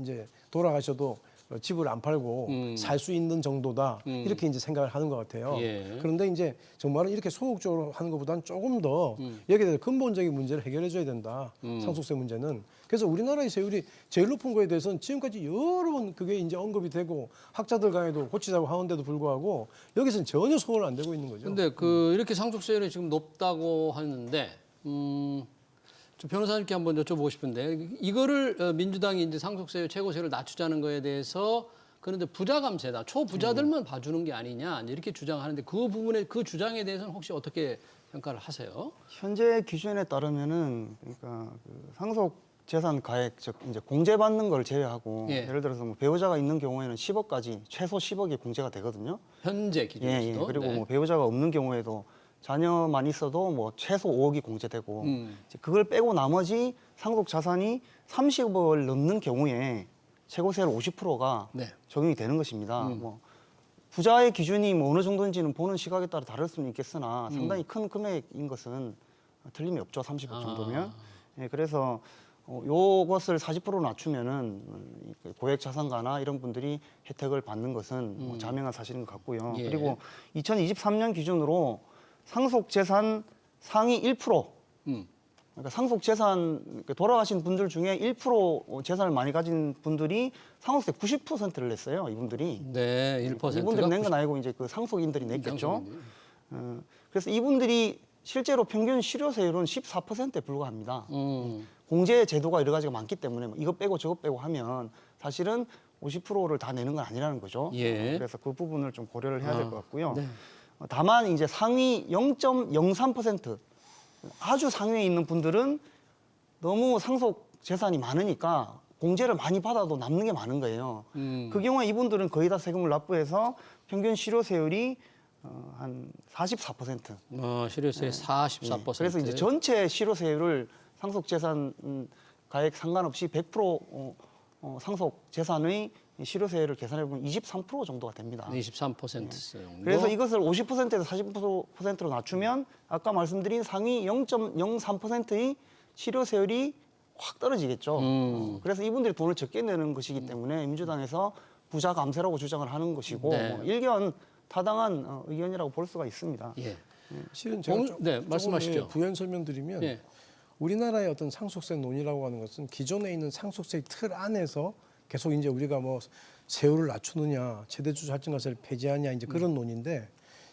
이제 돌아가셔도 집을 안 팔고 살 수 있는 정도다 이렇게 이제 생각을 하는 것 같아요. 예. 그런데 이제 정말은 이렇게 소극적으로 하는 것보다는 조금 더 여기에 대해서 근본적인 문제를 해결해줘야 된다. 상속세 문제는. 그래서 우리나라의 세율이 제일 높은 거에 대해서는 지금까지 여러 번 그게 이제 언급이 되고 학자들 간에도 고치자고 하는데도 불구하고 여기서는 전혀 소홀 안 되고 있는 거죠. 근데 그 이렇게 상속세율이 지금 높다고 하는데 저 변호사님께 한번 여쭤보고 싶은데 이거를 민주당이 이제 상속세 최고세율을 낮추자는 거에 대해서 그런데 부자 감세다 초부자들만 봐주는 게 아니냐 이렇게 주장하는데 그 부분에 그 주장에 대해서는 혹시 어떻게 평가를 하세요? 현재 기준에 따르면은 그러니까 그 상속 재산 가액 즉 이제 공제받는 걸 제외하고 예. 예를 들어서 뭐 배우자가 있는 경우에는 10억까지 최소 10억이 공제가 되거든요. 현재 예, 기준에서도. 예. 그리고 네. 뭐 배우자가 없는 경우에도 자녀만 있어도 뭐 최소 5억이 공제되고 이제 그걸 빼고 나머지 상속 자산이 30억을 넘는 경우에 최고세율 50%가 네. 적용이 되는 것입니다. 뭐 부자의 기준이 뭐 어느 정도인지는 보는 시각에 따라 다를 수는 있겠으나 상당히 큰 금액인 것은 틀림이 없죠. 30억 정도면. 예, 그래서 요것을 40% 낮추면은 고액 자산가나 이런 분들이 혜택을 받는 것은 뭐 자명한 사실인 것 같고요. 예. 그리고 2023년 기준으로 상속 재산 상위 1%, 그러니까 상속 재산 돌아가신 분들 중에 1% 재산을 많이 가진 분들이 상속세 90%를 냈어요. 이분들이. 네, 1%가 이분들이 낸 건 아니고 이제 그 상속인들이 냈겠죠. 그래서 이분들이 실제로 평균 실효세율은 14%에 불과합니다. 공제 제도가 여러 가지가 많기 때문에 뭐 이거 빼고 저거 빼고 하면 사실은 50%를 다 내는 건 아니라는 거죠. 예. 그래서 그 부분을 좀 고려를 해야 될 것 같고요. 네. 다만 이제 상위 0.03% 아주 상위에 있는 분들은 너무 상속 재산이 많으니까 공제를 많이 받아도 남는 게 많은 거예요. 그 경우에 이분들은 거의 다 세금을 납부해서 평균 실효세율이 한 44%. 실효세의 44%. 그래서 이제 전체 실효세율을 상속 재산 가액 상관없이 100% 상속 재산의 실효세율을 계산해 보면 23% 정도가 됩니다. 23% 정도. 그래서 이것을 50%에서 40%로 낮추면 아까 말씀드린 상위 0.03%의 실효세율이 확 떨어지겠죠. 그래서 이분들이 돈을 적게 내는 것이기 때문에 민주당에서 부자 감세라고 주장을 하는 것이고 네. 뭐 일견 타당한 의견이라고 볼 수가 있습니다. 예. 실은 제가 네, 말씀하시죠. 부연 설명드리면 예. 우리나라의 어떤 상속세 논의라고 하는 것은 기존에 있는 상속세 틀 안에서 계속 이제 우리가 뭐 세율을 낮추느냐, 최대주주 할증과세를 폐지하냐 이제 그런 논의인데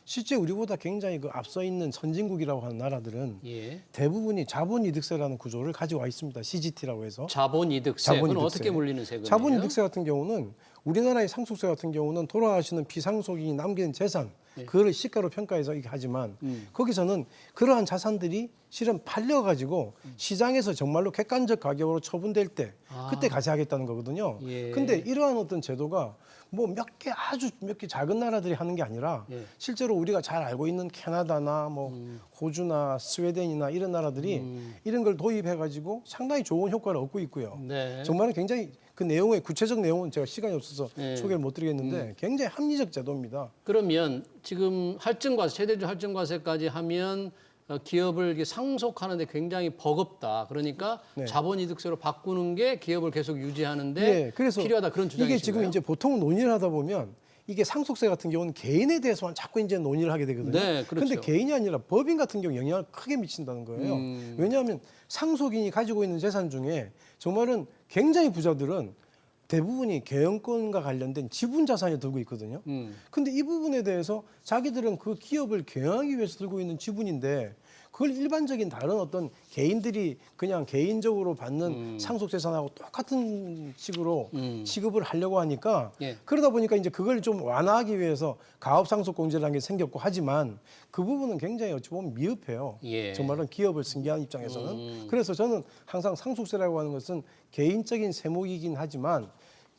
실제 우리보다 굉장히 그 앞서 있는 선진국이라고 하는 나라들은 예. 대부분이 자본이득세라는 구조를 가지고 와 있습니다. CGT라고 해서. 자본이득세. 그건 어떻게 물리는 세금이에요? 자본이득세 같은 경우는 우리나라의 상속세 같은 경우는 돌아가시는 비상속인이 남긴 재산 그거를 시가로 평가해서 이렇게 하지만 거기서는 그러한 자산들이 실은 팔려가지고 시장에서 정말로 객관적 가격으로 처분될 때 그때 가세하겠다는 거거든요. 예. 근데 이러한 어떤 제도가 뭐 몇 개 작은 나라들이 하는 게 아니라 예. 실제로 우리가 잘 알고 있는 캐나다나 뭐 호주나 스웨덴이나 이런 나라들이 이런 걸 도입해가지고 상당히 좋은 효과를 얻고 있고요. 네. 정말은 굉장히 그 내용의 구체적 내용은 제가 시간이 없어서 네. 소개를 못 드리겠는데 굉장히 합리적 제도입니다. 그러면 지금 할증과세, 최대주 할증과세까지 하면 기업을 이렇게 상속하는데 굉장히 버겁다. 그러니까 네. 자본이득세로 바꾸는 게 기업을 계속 유지하는데 네, 그래서 필요하다 그런 주장이신가요? 이게 지금 이제 보통 논의를 하다 보면 이게 상속세 같은 경우는 개인에 대해서만 자꾸 이제 논의를 하게 되거든요. 네, 그렇죠. 근데 개인이 아니라 법인 같은 경우 영향을 크게 미친다는 거예요. 왜냐하면 상속인이 가지고 있는 재산 중에 정말은 굉장히 부자들은 대부분이 경영권과 관련된 지분 자산을 들고 있거든요. 근데 이 부분에 대해서 자기들은 그 기업을 경영하기 위해서 들고 있는 지분인데 그걸 일반적인 다른 어떤 개인들이 그냥 개인적으로 받는 상속재산하고 똑같은 식으로 취급을 하려고 하니까 예. 그러다 보니까 이제 그걸 좀 완화하기 위해서 가업상속공제라는 게 생겼고 하지만 그 부분은 굉장히 어찌 보면 미흡해요. 예. 정말은 기업을 승계하는 입장에서는. 그래서 저는 항상 상속세라고 하는 것은 개인적인 세목이긴 하지만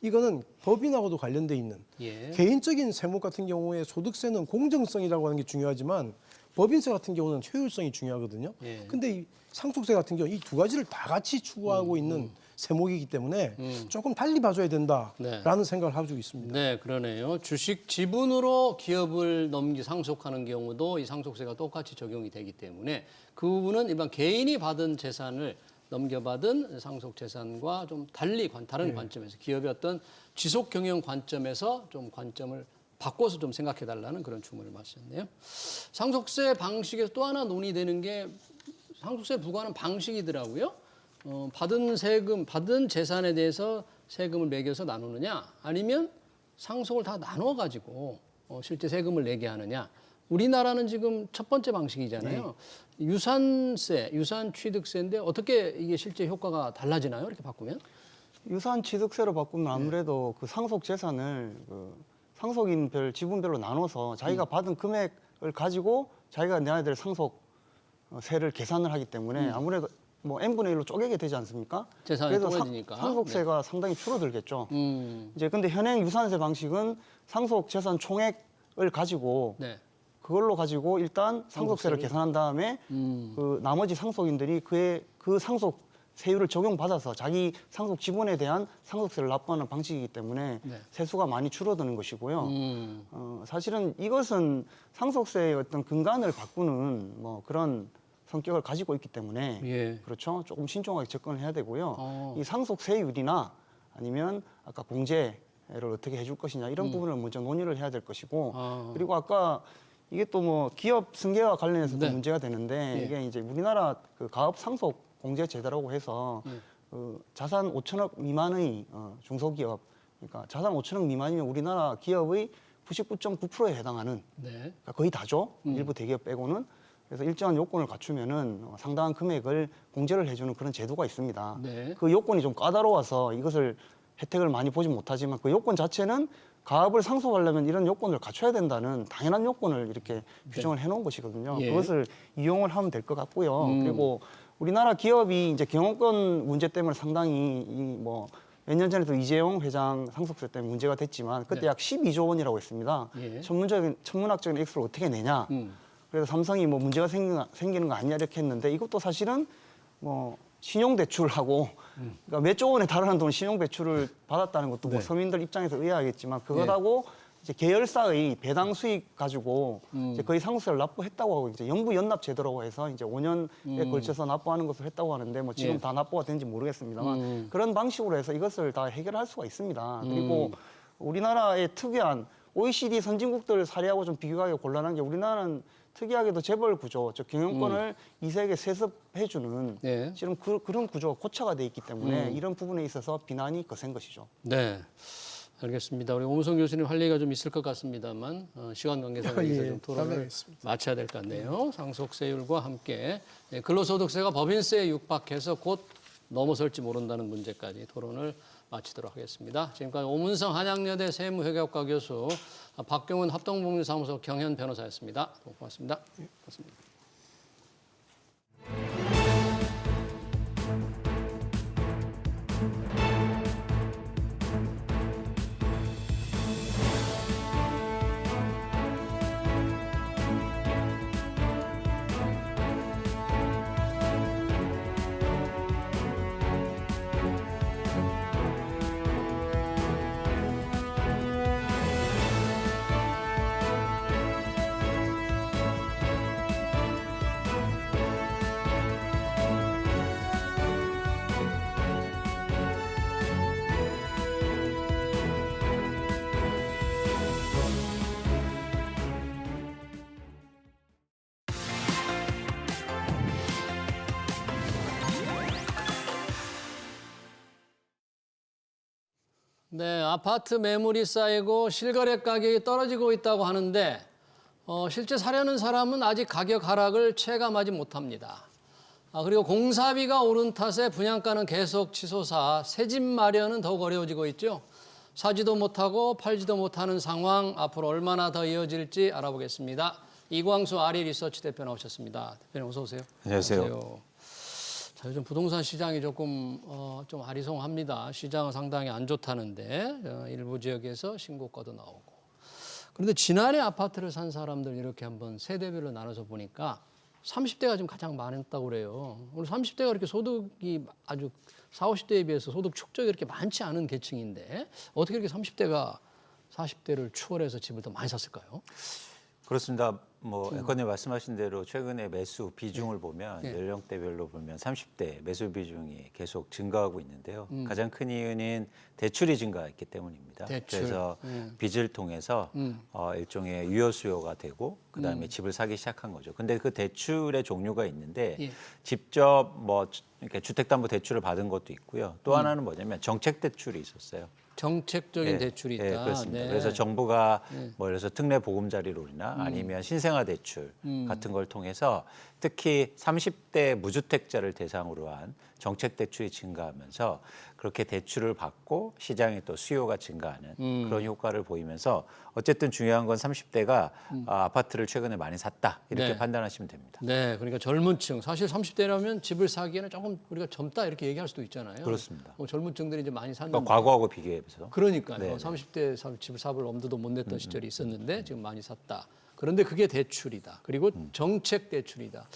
이거는 법인하고도 관련돼 있는 예. 개인적인 세목 같은 경우에 소득세는 공정성이라고 하는 게 중요하지만 법인세 같은 경우는 효율성이 중요하거든요. 예. 근데 이 상속세 같은 경우 이 두 가지를 다 같이 추구하고 있는 세목이기 때문에 조금 달리 봐줘야 된다라는 생각을 하고 있습니다. 네, 그러네요. 주식 지분으로 기업을 상속하는 경우도 이 상속세가 똑같이 적용이 되기 때문에 그 부분은 일반 개인이 받은 재산을 넘겨받은 상속 재산과 좀 달리 다른 관점에서 기업의 어떤 지속 경영 관점에서 좀 관점을 바꿔서 좀 생각해 달라는 그런 주문을 마셨네요. 상속세 방식에서 또 하나 논의되는 게 상속세 부과하는 방식이더라고요. 받은 세금, 받은 재산에 대해서 세금을 매겨서 나누느냐, 아니면 상속을 다 나눠 가지고 실제 세금을 내게 하느냐. 우리나라는 지금 첫 번째 방식이잖아요. 유산세, 유산취득세인데 어떻게 이게 실제 효과가 달라지나요? 이렇게 바꾸면? 유산취득세로 바꾸면 아무래도 그 상속 재산을 그 상속인별 지분별로 나눠서 자기가 받은 금액을 가지고 자기가 내야 될 상속세를 계산을 하기 때문에 아무래도 뭐 n분의 1로 쪼개게 되지 않습니까? 재산이 그래서 쪼개지니까. 상속세가 상당히 줄어들겠죠. 네. 이제 근데 현행 유산세 방식은 상속 재산 총액을 가지고 네. 그걸로 가지고 일단 상속세를 계산한 다음에 그 나머지 상속인들이 그 상속 세율을 적용받아서 자기 상속 지분에 대한 상속세를 납부하는 방식이기 때문에 네. 세수가 많이 줄어드는 것이고요. 사실은 이것은 상속세의 어떤 근간을 바꾸는 뭐 그런 성격을 가지고 있기 때문에 예. 그렇죠. 조금 신중하게 접근을 해야 되고요. 어. 이 상속세율이나 아니면 아까 공제를 어떻게 해줄 것이냐 이런 부분을 먼저 논의를 해야 될 것이고 그리고 아까 이게 또 뭐 기업 승계와 관련해서도 네. 문제가 되는데 예. 이게 이제 우리나라 그 가업 상속 공제 제도라고 해서 그 자산 5천억 미만의 중소기업, 그러니까 자산 5천억 미만이면 우리나라 기업의 99.9%에 해당하는 네. 그러니까 거의 다죠. 일부 대기업 빼고는. 그래서 일정한 요건을 갖추면은 상당한 금액을 공제를 해주는 그런 제도가 있습니다. 네. 그 요건이 좀 까다로워서 이것을 혜택을 많이 보지 못하지만 그 요건 자체는 가압을 상속하려면 이런 요건을 갖춰야 된다는 당연한 요건을 이렇게 규정을 해놓은 것이거든요. 예. 그것을 이용을 하면 될 것 같고요. 그리고 우리나라 기업이 이제 경영권 문제 때문에 상당히 뭐 몇 년 전에도 이재용 회장 상속세 때문에 문제가 됐지만 그때 네. 약 12조 원이라고 했습니다. 예. 천문학적인 액수를 어떻게 내냐. 그래서 삼성이 뭐 문제가 생기는 거 아니냐 이렇게 했는데 이것도 사실은 뭐 신용대출하고 그러니까 몇 조 원에 달하는 돈 신용대출을 받았다는 것도 뭐 서민들 입장에서 의아하겠지만 그것하고 이제 계열사의 배당 수익 가지고 이제 거의 상속세를 납부했다고 하고 이제 영부 연납 제도라고 해서 이제 5년에 걸쳐서 납부하는 것을 했다고 하는데 뭐 지금 예. 다 납부가 되는지 모르겠습니다만 그런 방식으로 해서 이것을 다 해결할 수가 있습니다. 그리고 우리나라의 특이한 OECD 선진국들 사례하고 좀 비교하기 곤란한 게 우리나라는 특이하게도 재벌 구조, 즉 경영권을 이세에게 세습해주는 예. 지금 그런 구조가 고착화 돼 있기 때문에 이런 부분에 있어서 비난이 거센 것이죠. 네, 알겠습니다. 우리 오무성 교수님 할 얘기가 좀 있을 것 같습니다만 시간 관계상 여기서 좀 토론을 답변하겠습니다. 마쳐야 될 것 같네요. 상속세율과 함께 근로소득세가 법인세에 육박해서 곧 넘어설지 모른다는 문제까지 토론을 마치도록 하겠습니다. 지금까지 오문성 한양여대 세무회계학과 교수 박경훈 합동법률사무소 경현 변호사였습니다. 고맙습니다. 고맙습니다. 네, 아파트 매물이 쌓이고 실거래 가격이 떨어지고 있다고 하는데 실제 사려는 사람은 아직 가격 하락을 체감하지 못합니다. 그리고 공사비가 오른 탓에 분양가는 계속 치솟아 새 집 마련은 더욱 어려워지고 있죠. 사지도 못하고 팔지도 못하는 상황 앞으로 얼마나 더 이어질지 알아보겠습니다. 이광수 아리 리서치 대표 나오셨습니다. 대표님 어서 오세요. 안녕하세요. 자, 요즘 부동산 시장이 조금 좀 아리송합니다. 시장은 상당히 안 좋다는데 일부 지역에서 신고가도 나오고. 그런데 지난해 아파트를 산 사람들 이렇게 한번 세대별로 나눠서 보니까 30대가 지금 가장 많았다고 그래요. 우리 30대가 이렇게 소득이 아주 40, 50대에 비해서 소득 축적이 이렇게 많지 않은 계층인데 어떻게 이렇게 30대가 40대를 추월해서 집을 더 많이 샀을까요? 그렇습니다. 뭐 앵커님 말씀하신 대로 최근에 매수 비중을 보면 네. 연령대별로 보면 30대 매수 비중이 계속 증가하고 있는데요. 가장 큰 이유는 대출이 증가했기 때문입니다. 대출. 그래서 빚을 통해서 일종의 유효 수요가 되고 그다음에 집을 사기 시작한 거죠. 근데 그 대출의 종류가 있는데 예. 직접 뭐 이렇게 주택담보대출을 받은 것도 있고요. 또 하나는 뭐냐면 정책 대출이 있었어요. 정책적인 네, 대출이 있다. 네, 그렇습니다. 네. 그래서 정부가 뭐 예를 들어서 특례 보금자리론이나 아니면 신생아 대출 같은 걸 통해서 특히 30대 무주택자를 대상으로 한 정책 대출이 증가하면서 그렇게 대출을 받고 시장에 또 수요가 증가하는 그런 효과를 보이면서 어쨌든 중요한 건 30대가 아파트를 최근에 많이 샀다 이렇게 네. 판단하시면 됩니다. 네, 그러니까 젊은 층. 사실 30대라면 집을 사기에는 조금 우리가 젊다 이렇게 얘기할 수도 있잖아요. 그렇습니다. 젊은 층들이 이제 많이 샀는데. 그러니까 과거하고 비교해서 그러니까요. 네, 네. 30대 집을 사볼 엄두도 못 냈던 시절이 있었는데 지금 많이 샀다. 그런데 그게 대출이다. 그리고 정책 대출이다.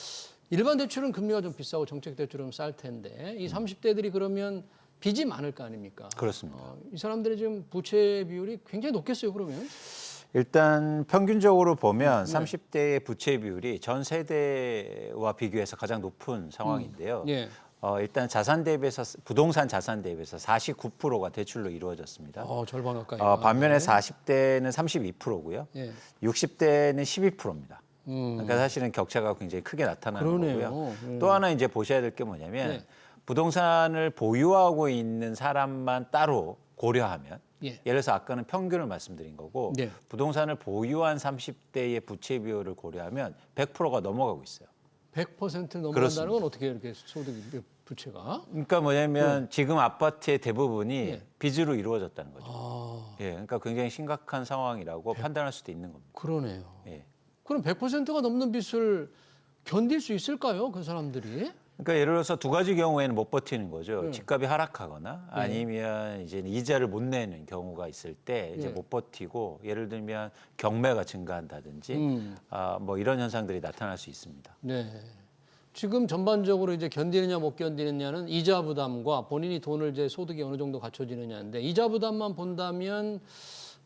일반 대출은 금리가 좀 비싸고 정책 대출은 쌀 텐데 이 30대들이 그러면 빚이 많을 거 아닙니까? 그렇습니다. 이 사람들의 지금 부채 비율이 굉장히 높겠어요, 그러면? 일단 평균적으로 보면 30대의 부채 비율이 전 세대와 비교해서 가장 높은 상황인데요. 예. 일단 자산 대비해서 부동산 자산 대비해서 49%가 대출로 이루어졌습니다. 절반 가까이. 반면에 40대는 32%고요. 예. 60대는 12%입니다. 그러니까 사실은 격차가 굉장히 크게 나타나는 그러네요. 거고요. 또 하나 이제 보셔야 될 게 뭐냐면 네. 부동산을 보유하고 있는 사람만 따로 고려하면 예. 예를 들어서 아까는 평균을 말씀드린 거고 네. 부동산을 보유한 30대의 부채 비율을 고려하면 100%가 넘어가고 있어요. 100% 넘어간다는 그렇습니다. 건 어떻게 이렇게 소득 부채가? 그러니까 뭐냐면 지금 아파트의 대부분이 예. 빚으로 이루어졌다는 거죠. 아, 예, 그러니까 굉장히 심각한 상황이라고 판단할 수도 있는 겁니다. 그러네요. 예. 그럼 100%가 넘는 빚을 견딜 수 있을까요? 그 사람들이? 그러니까 예를 들어서 두 가지 경우에는 못 버티는 거죠. 네. 집값이 하락하거나 아니면 이제 이자를 못 내는 경우가 있을 때 이제 네. 못 버티고 예를 들면 경매가 증가한다든지 뭐 이런 현상들이 나타날 수 있습니다. 네. 지금 전반적으로 이제 견디느냐 못 견디느냐는 이자 부담과 본인이 돈을 이제 소득이 어느 정도 갖춰지느냐인데 이자 부담만 본다면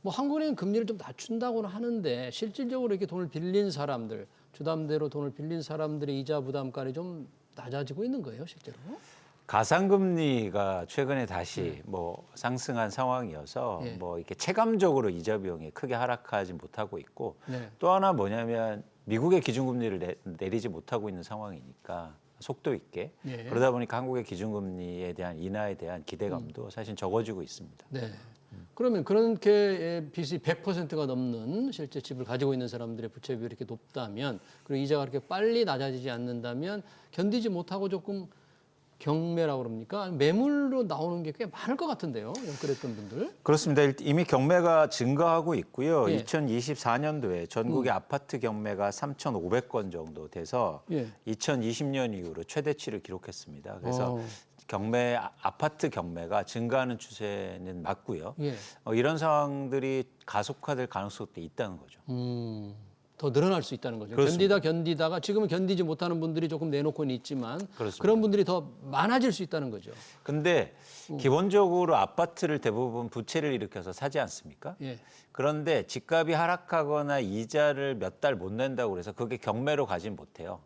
뭐 한국은행 금리를 좀 낮춘다고는 하는데 실질적으로 이렇게 돈을 빌린 사람들 주담대로 돈을 빌린 사람들의 이자 부담까지 좀 낮아지고 있는 거예요, 실제로? 가상금리가 최근에 다시 뭐 상승한 상황이어서 예. 뭐 이렇게 체감적으로 이자 비용이 크게 하락하지 못하고 있고 네. 또 하나 뭐냐면 미국의 기준금리를 내리지 못하고 있는 상황이니까 속도 있게 예. 그러다 보니까 한국의 기준금리에 대한 인하에 대한 기대감도 사실 적어지고 있습니다. 네. 그러면 그렇게 빚이 100%가 넘는 실제 집을 가지고 있는 사람들의 부채 비율이 이렇게 높다면 그리고 이자가 그렇게 빨리 낮아지지 않는다면 견디지 못하고 조금 경매라고 그럽니까? 매물로 나오는 게 꽤 많을 것 같은데요. 연끌했던 분들. 그렇습니다. 이미 경매가 증가하고 있고요. 예. 2024년도에 전국의 아파트 경매가 3,500건 정도 돼서 예. 2020년 이후로 최대치를 기록했습니다. 그래서 아파트 경매가 증가하는 추세는 맞고요. 예. 이런 상황들이 가속화될 가능성도 있다는 거죠. 더 늘어날 수 있다는 거죠. 그렇습니다. 견디다가 지금은 견디지 못하는 분들이 조금 내놓고는 있지만 그렇습니다. 그런 분들이 더 많아질 수 있다는 거죠. 근데 기본적으로 아파트를 대부분 부채를 일으켜서 사지 않습니까? 예. 그런데 집값이 하락하거나 이자를 몇 달 못 낸다고 그래서 그게 경매로 가진 못해요.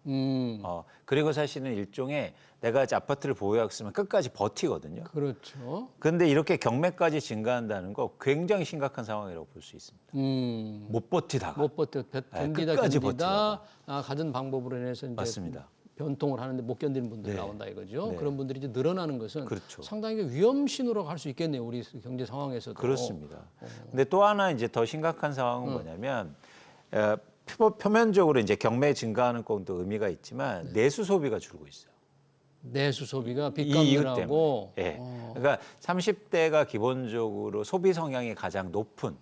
그리고 사실은 일종의 내가 이제 아파트를 보유하고 있으면 끝까지 버티거든요. 그렇죠. 그런데 이렇게 경매까지 증가한다는 거 굉장히 심각한 상황이라고 볼 수 있습니다. 못 버티다가. 못 버텨 견디다 끝까지 견디다 가진 방법으로 인해서 이제 맞습니다. 변통을 하는데 못 견디는 분들이 네. 나온다 이거죠. 네. 그런 분들이 이제 늘어나는 것은 그렇죠. 상당히 위험 신호라고 할 수 있겠네요. 우리 경제 상황에서도. 그렇습니다. 근데 또 하나 이제 더 심각한 상황은 뭐냐면 표면적으로 이제 경매 증가하는 것도 의미가 있지만 내수 소비가 줄고 있어요. 내수 소비가 빚 이 이유 갚느라고. 때문에. 예. 그러니까 30대가 기본적으로 소비 성향이 가장 높은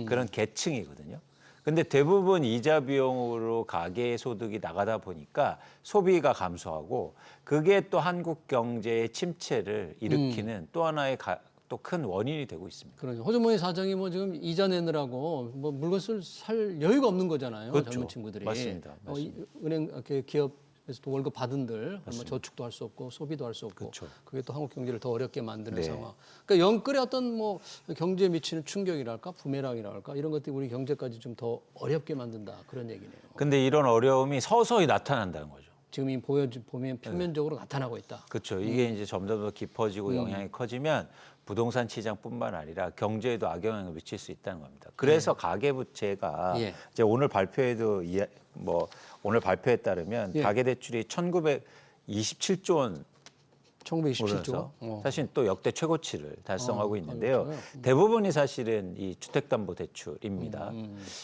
그런 계층이거든요. 근데 대부분 이자 비용으로 가계 소득이 나가다 보니까 소비가 감소하고 그게 또 한국 경제의 침체를 일으키는 또 하나의 또 큰 원인이 되고 있습니다. 그러죠. 호주머니 사정이 뭐 지금 이자 내느라고 뭐 물건을 살 여유가 없는 거잖아요. 그렇죠. 젊은 친구들이. 맞습니다. 은행 이렇게 기업에서도 월급 받은들 얼마 저축도 할 수 없고 소비도 할 수 없고 그렇죠. 그게 또 한국 경제를 더 어렵게 만드는 네. 상황. 그러니까 연끌의 어떤 뭐 경제에 미치는 충격이랄까 부메랑이랄까 이런 것들이 우리 경제까지 좀 더 어렵게 만든다 그런 얘기네요. 근데 이런 어려움이 서서히 나타난다는 거죠. 지금 이 보면 표면적으로 나타나고 있다. 그렇죠. 이게 이제 점점 더 깊어지고 영향이 커지면 부동산 시장뿐만 아니라 경제에도 악영향을 미칠 수 있다는 겁니다. 그래서 가계부채가 예. 이제 오늘 발표에도 오늘 발표에 따르면 예. 가계대출이 1,927조 원 1927조. 오르면서 사실 또 역대 최고치를 달성하고 있는데요. 그렇군요. 대부분이 사실은 이 주택담보대출입니다.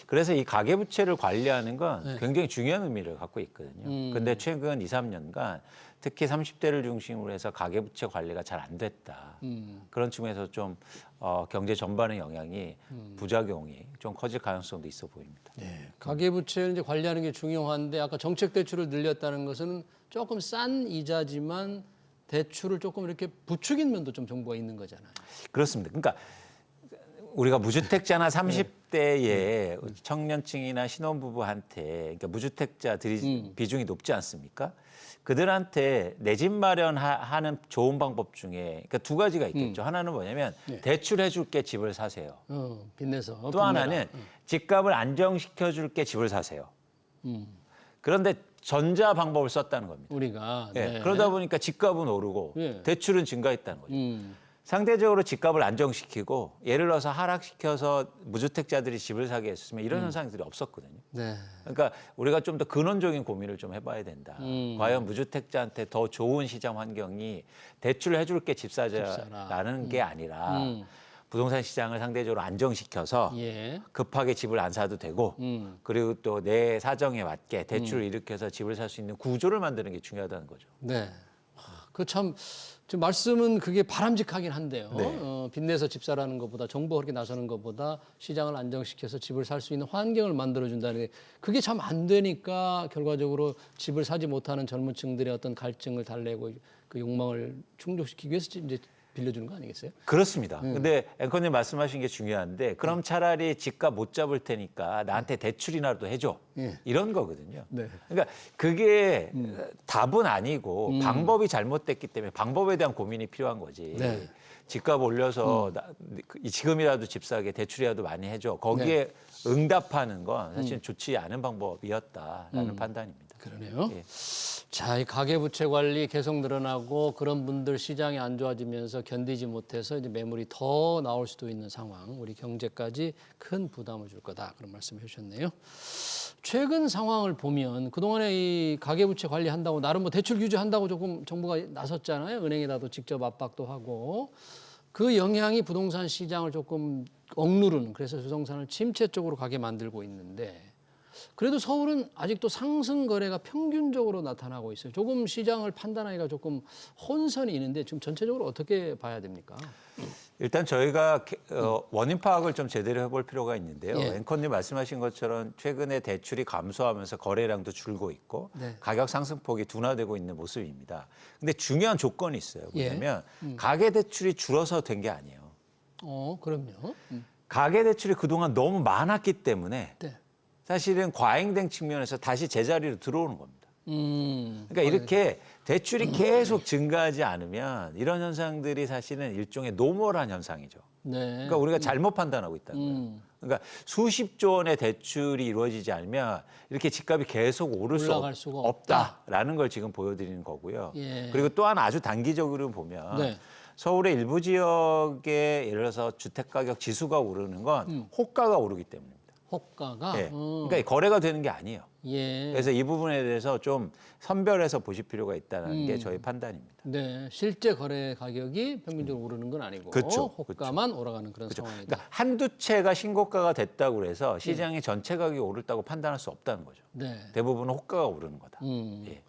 그래서 이 가계부채를 관리하는 건 굉장히 중요한 의미를 갖고 있거든요. 그런데 최근 2, 3년간 특히 30대를 중심으로 해서 가계부채 관리가 잘 안 됐다. 그런 측면에서 좀 경제 전반의 영향이 부작용이 좀 커질 가능성도 있어 보입니다. 가계부채를 이제 관리하는 게 중요한데 아까 정책 대출을 늘렸다는 것은 조금 싼 이자지만 대출을 조금 이렇게 부추긴 면도 좀 정보가 있는 거잖아요. 그렇습니다. 그러니까 우리가 무주택자나 30대의 청년층이나 신혼부부한테 그러니까 무주택자들이 비중이 높지 않습니까? 그들한테 내 집 마련하는 좋은 방법 중에 그러니까 두 가지가 있겠죠. 하나는 뭐냐면 대출해 줄게 집을 사세요. 빚내서. 또 하나는 집값을 안정시켜 줄게 집을 사세요. 그런데 전자 방법을 썼다는 겁니다. 우리가. 예, 네. 그러다 보니까 집값은 오르고 예. 대출은 증가했다는 거죠. 상대적으로 집값을 안정시키고 예를 들어서 하락시켜서 무주택자들이 집을 사게 했으면 이런 현상들이 없었거든요. 네. 그러니까 우리가 좀 더 근원적인 고민을 좀 해봐야 된다. 과연 무주택자한테 더 좋은 시장 환경이 대출을 해줄게 집 사자라는 게 아니라 부동산 시장을 상대적으로 안정시켜서 예. 급하게 집을 안 사도 되고 그리고 또 내 사정에 맞게 대출을 일으켜서 집을 살 수 있는 구조를 만드는 게 중요하다는 거죠. 네. 그 참 지금 말씀은 그게 바람직하긴 한데요. 네. 빚내서 집 사라는 것보다 정부가 그렇게 나서는 것보다 시장을 안정시켜서 집을 살 수 있는 환경을 만들어준다는 게 그게 참 안 되니까 결과적으로 집을 사지 못하는 젊은 층들의 어떤 갈증을 달래고 그 욕망을 충족시키기 위해서 이제 빌려주는 거 아니겠어요? 그렇습니다. 근데 앵커님 말씀하신 게 중요한데 그럼 차라리 집값 못 잡을 테니까 나한테 대출이라도 해줘. 이런 거거든요. 네. 그러니까 그게 답은 아니고 방법이 잘못됐기 때문에 방법에 대한 고민이 필요한 거지. 네. 집값 올려서 지금이라도 집 사게 대출이라도 많이 해줘. 거기에 응답하는 건 사실 좋지 않은 방법이었다라는 판단입니다. 그러네요. 예. 자, 이 가계부채 관리 계속 늘어나고 그런 분들 시장이 안 좋아지면서 견디지 못해서 이제 매물이 더 나올 수도 있는 상황, 우리 경제까지 큰 부담을 줄 거다 그런 말씀해 주셨네요. 최근 상황을 보면 그동안에 이 가계부채 관리한다고 나름 뭐 대출 규제한다고 조금 정부가 나섰잖아요. 은행에다도 직접 압박도 하고 그 영향이 부동산 시장을 조금 억누르는, 그래서 부동산을 침체 쪽으로 가게 만들고 있는데 그래도 서울은 아직도 상승 거래가 평균적으로 나타나고 있어요. 조금 시장을 판단하기가 조금 혼선이 있는데 지금 전체적으로 어떻게 봐야 됩니까? 일단 저희가 원인 파악을 좀 제대로 해볼 필요가 있는데요. 예. 앵커님 말씀하신 것처럼 최근에 대출이 감소하면서 거래량도 줄고 있고 네. 가격 상승폭이 둔화되고 있는 모습입니다. 근데 중요한 조건이 있어요. 예. 뭐냐면 가계 대출이 줄어서 된 게 아니에요. 그럼요. 가계 대출이 그동안 너무 많았기 때문에 네. 사실은 과잉된 측면에서 다시 제자리로 들어오는 겁니다. 그러니까 네. 이렇게 대출이 계속 증가하지 않으면 이런 현상들이 사실은 일종의 노멀한 현상이죠. 네. 그러니까 우리가 잘못 판단하고 있다는 거예요. 그러니까 수십조 원의 대출이 이루어지지 않으면 이렇게 집값이 계속 오를 올라갈 수가 없다라는 걸 지금 보여드리는 거고요. 예. 그리고 또한 아주 단기적으로 보면 네. 서울의 일부 지역에 예를 들어서 주택가격 지수가 오르는 건 호가가 오르기 때문입니다. 호가가. 예. 그러니까 거래가 되는 게 아니에요. 예. 그래서 이 부분에 대해서 좀 선별해서 보실 필요가 있다는 게 저희 판단입니다. 네, 실제 거래 가격이 평균적으로 오르는 건 아니고 그렇죠. 호가만 오르가는 그런 상황이다. 그러니까 한두 채가 신고가가 됐다고 해서 시장의 전체 가격이 오르다고 판단할 수 없다는 거죠. 네. 대부분은 호가가 오르는 거다. 예.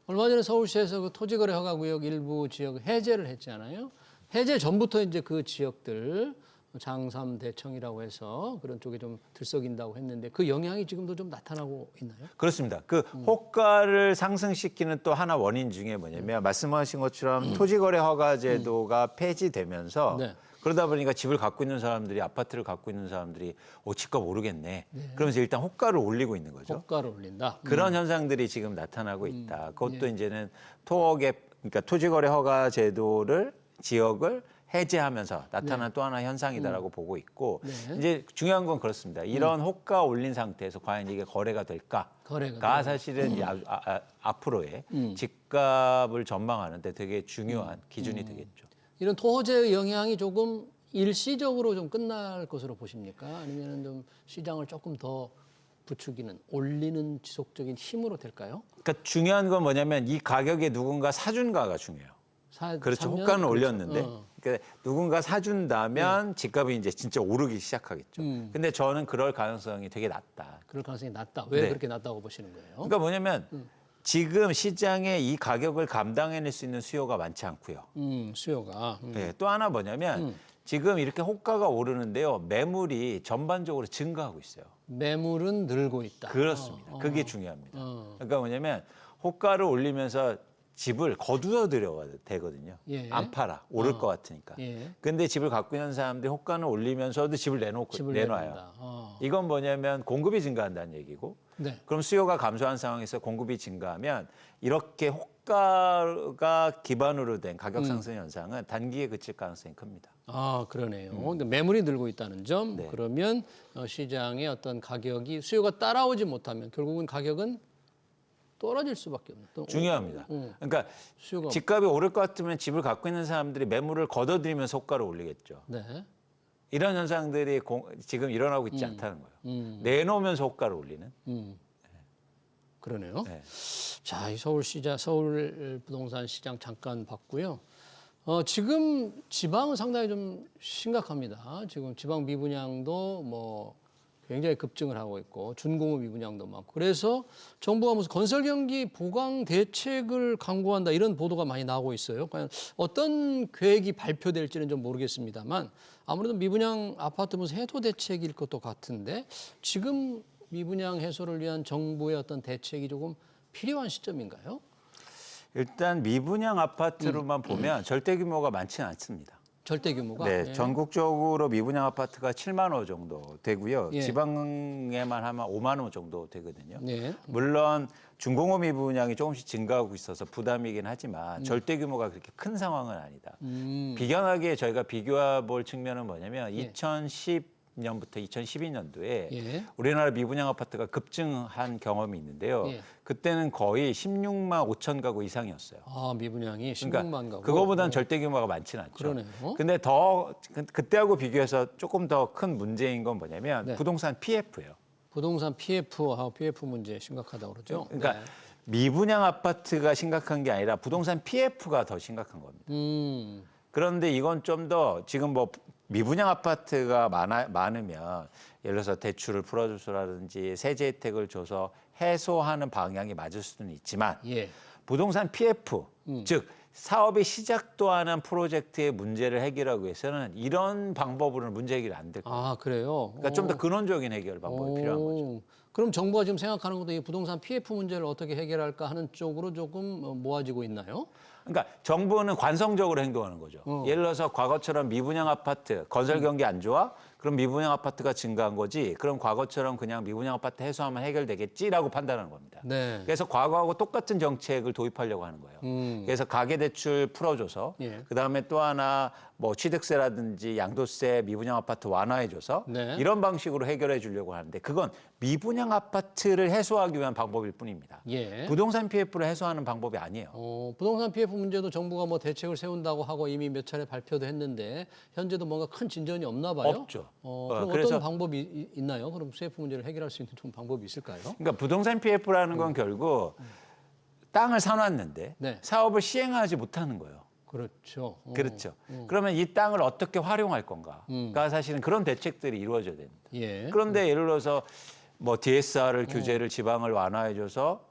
얼마 전에 서울시에서 그 토지거래 허가구역 일부 지역 해제를 했잖아요. 해제 전부터 이제 그 지역들 장삼 대청이라고 해서 그런 쪽에 좀 들썩인다고 했는데 그 영향이 지금도 좀 나타나고 있나요? 그렇습니다. 그 호가를 상승시키는 또 하나 원인 중에 뭐냐면 말씀하신 것처럼 토지거래 허가 제도가 폐지되면서 네. 그러다 보니까 집을 갖고 있는 사람들이 아파트를 갖고 있는 사람들이 집값 오르겠네. 그러면서 일단 호가를 올리고 있는 거죠. 호가를 올린다. 그런 현상들이 지금 나타나고 있다. 그것도 이제는 토지거래 허가 제도를 지역을 해제하면서 나타난 또 하나 현상이다라고 보고 있고 네. 이제 중요한 건 그렇습니다. 이런 호가 올린 상태에서 과연 이게 거래가 될까가 사실은 앞으로의 집값을 전망하는데 되게 중요한 기준이 되겠죠. 이런 토호제의 영향이 조금 일시적으로 좀 끝날 것으로 보십니까? 아니면 좀 시장을 조금 더 부추기는, 올리는 지속적인 힘으로 될까요? 그러니까 중요한 건 뭐냐면 이 가격에 누군가 사준가가 중요해요. 그렇죠. 사면? 호가는 그렇죠. 올렸는데 그러니까 누군가 사준다면 집값이 이제 진짜 오르기 시작하겠죠. 근데 저는 그럴 가능성이 되게 낮다. 그럴 가능성이 낮다. 왜 네. 그렇게 낮다고 보시는 거예요? 그러니까 뭐냐면 지금 시장에 이 가격을 감당해낼 수 있는 수요가 많지 않고요. 수요가. 네, 또 하나 뭐냐면 지금 이렇게 호가가 오르는데요. 매물이 전반적으로 증가하고 있어요. 매물은 늘고 있다. 그렇습니다. 그게 중요합니다. 그러니까 뭐냐면 호가를 올리면서 집을 거두어들여야 되거든요. 예. 안 팔아. 오를 것 같으니까. 예. 근데 집을 갖고 있는 사람들이 호가는 올리면서도 집을 내놔요. 내놓는다. 이건 뭐냐면 공급이 증가한다는 얘기고 네. 그럼 수요가 감소한 상황에서 공급이 증가하면 이렇게 호가가 기반으로 된 가격 상승 현상은 단기에 그칠 가능성이 큽니다. 그러네요. 근데 매물이 늘고 있다는 점. 네. 그러면 시장의 어떤 가격이 수요가 따라오지 못하면 결국은 가격은 떨어질 수밖에 없는. 또 중요합니다. 그러니까 수요가 집값이 오를 것 같으면 집을 갖고 있는 사람들이 매물을 걷어들이면서 호가를 올리겠죠. 네. 이런 현상들이 지금 일어나고 있지 않다는 거예요. 내놓으면서 호가를 올리는. 그러네요. 네. 자, 이 서울 부동산 시장 잠깐 봤고요. 지금 지방은 상당히 좀 심각합니다. 지금 지방 미분양도 뭐 굉장히 급증을 하고 있고 준공업 미분양도 많고 그래서 정부가 무슨 건설 경기 보강 대책을 강구한다 이런 보도가 많이 나오고 있어요. 과연 어떤 계획이 발표될지는 좀 모르겠습니다만 아무래도 미분양 아파트 무슨 해소 대책일 것도 같은데 지금 미분양 해소를 위한 정부의 어떤 대책이 조금 필요한 시점인가요? 일단 미분양 아파트로만 보면 절대 규모가 많지는 않습니다. 절대 규모가? 네, 예. 전국적으로 미분양 아파트가 7만 호 정도 되고요. 예. 지방에만 하면 5만 호 정도 되거든요. 네. 물론 중공업 미분양이 조금씩 증가하고 있어서 부담이긴 하지만 절대 규모가 그렇게 큰 상황은 아니다. 비견하게 저희가 비교해 볼 측면은 뭐냐면 예. 2010 2010년부터 2012년도에 예. 우리나라 미분양 아파트가 급증한 경험이 있는데요. 예. 그때는 거의 16만 5천 가구 이상이었어요. 아, 미분양이 그러니까 16만 가구. 그거보다는 절대 규모가 많지는 않죠. 그러네요. 근데 더 그때하고 비교해서 조금 더 큰 문제인 건 뭐냐면 네. 부동산 PF예요. 부동산 PF하고 PF 문제 심각하다고 그러죠. 그러니까 네. 미분양 아파트가 심각한 게 아니라 부동산 PF가 더 심각한 겁니다. 그런데 이건 좀 더 지금 뭐 미분양 아파트가 많으면 예를 들어서 대출을 풀어줘서라든지 세제 혜택을 줘서 해소하는 방향이 맞을 수는 있지만 예. 부동산 PF, 즉 사업이 시작도 안 한 프로젝트의 문제를 해결하기 위해서는 이런 방법으로는 문제 해결이 안 될 거예요. 아, 그래요? 그러니까 좀 더 근원적인 해결 방법이 필요한 거죠. 그럼 정부가 지금 생각하는 것도 이 부동산 PF 문제를 어떻게 해결할까 하는 쪽으로 조금 모아지고 있나요? 그러니까 정부는 관성적으로 행동하는 거죠. 예를 들어서 과거처럼 미분양 아파트 건설 경기 안 좋아? 그럼 미분양 아파트가 증가한 거지. 그럼 과거처럼 그냥 미분양 아파트 해소하면 해결되겠지라고 판단하는 겁니다. 네. 그래서 과거하고 똑같은 정책을 도입하려고 하는 거예요. 그래서 가계대출 풀어줘서 예. 그다음에 또 하나 뭐 취득세라든지 양도세 미분양 아파트 완화해줘서 네. 이런 방식으로 해결해 주려고 하는데 그건 미분양 아파트를 해소하기 위한 방법일 뿐입니다. 예. 부동산 PF를 해소하는 방법이 아니에요. 부동산 PF 문제도 정부가 뭐 대책을 세운다고 하고 이미 몇 차례 발표도 했는데 현재도 뭔가 큰 진전이 없나 봐요. 없죠. 그럼 그래서- 어떤 방법이 있나요? 그럼 CF 문제를 해결할 수 있는 좀 방법이 있을까요? 그러니까 부동산 PF라는 건 결국 땅을 사놨는데 네. 사업을 시행하지 못하는 거예요. 그렇죠. 그렇죠. 그러면 이 땅을 어떻게 활용할 건가가 사실은 그런 대책들이 이루어져야 됩니다. 예. 그런데 예를 들어서 뭐 DSR을 규제를 지방을 완화해줘서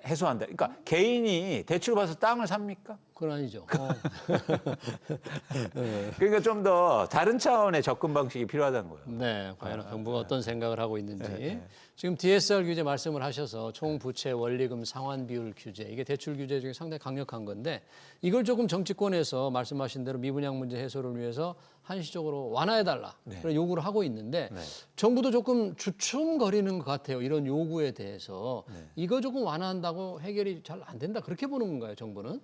해소한다. 그러니까 개인이 대출 받아서 땅을 삽니까? 그건 아니죠. 그러니까 좀 더 다른 차원의 접근 방식이 필요하다는 거예요. 네, 과연 정부가 어떤 생각을 하고 있는지. 지금 DSR 규제 말씀을 하셔서 총부채 원리금 상환 비율 규제, 이게 대출 규제 중에 상당히 강력한 건데 이걸 조금 정치권에서 말씀하신 대로 미분양 문제 해소를 위해서 한시적으로 완화해달라 그런 요구를 하고 있는데 정부도 조금 주춤거리는 것 같아요. 이런 요구에 대해서 이거 조금 완화한다고 해결이 잘 안 된다 그렇게 보는 건가요, 정부는?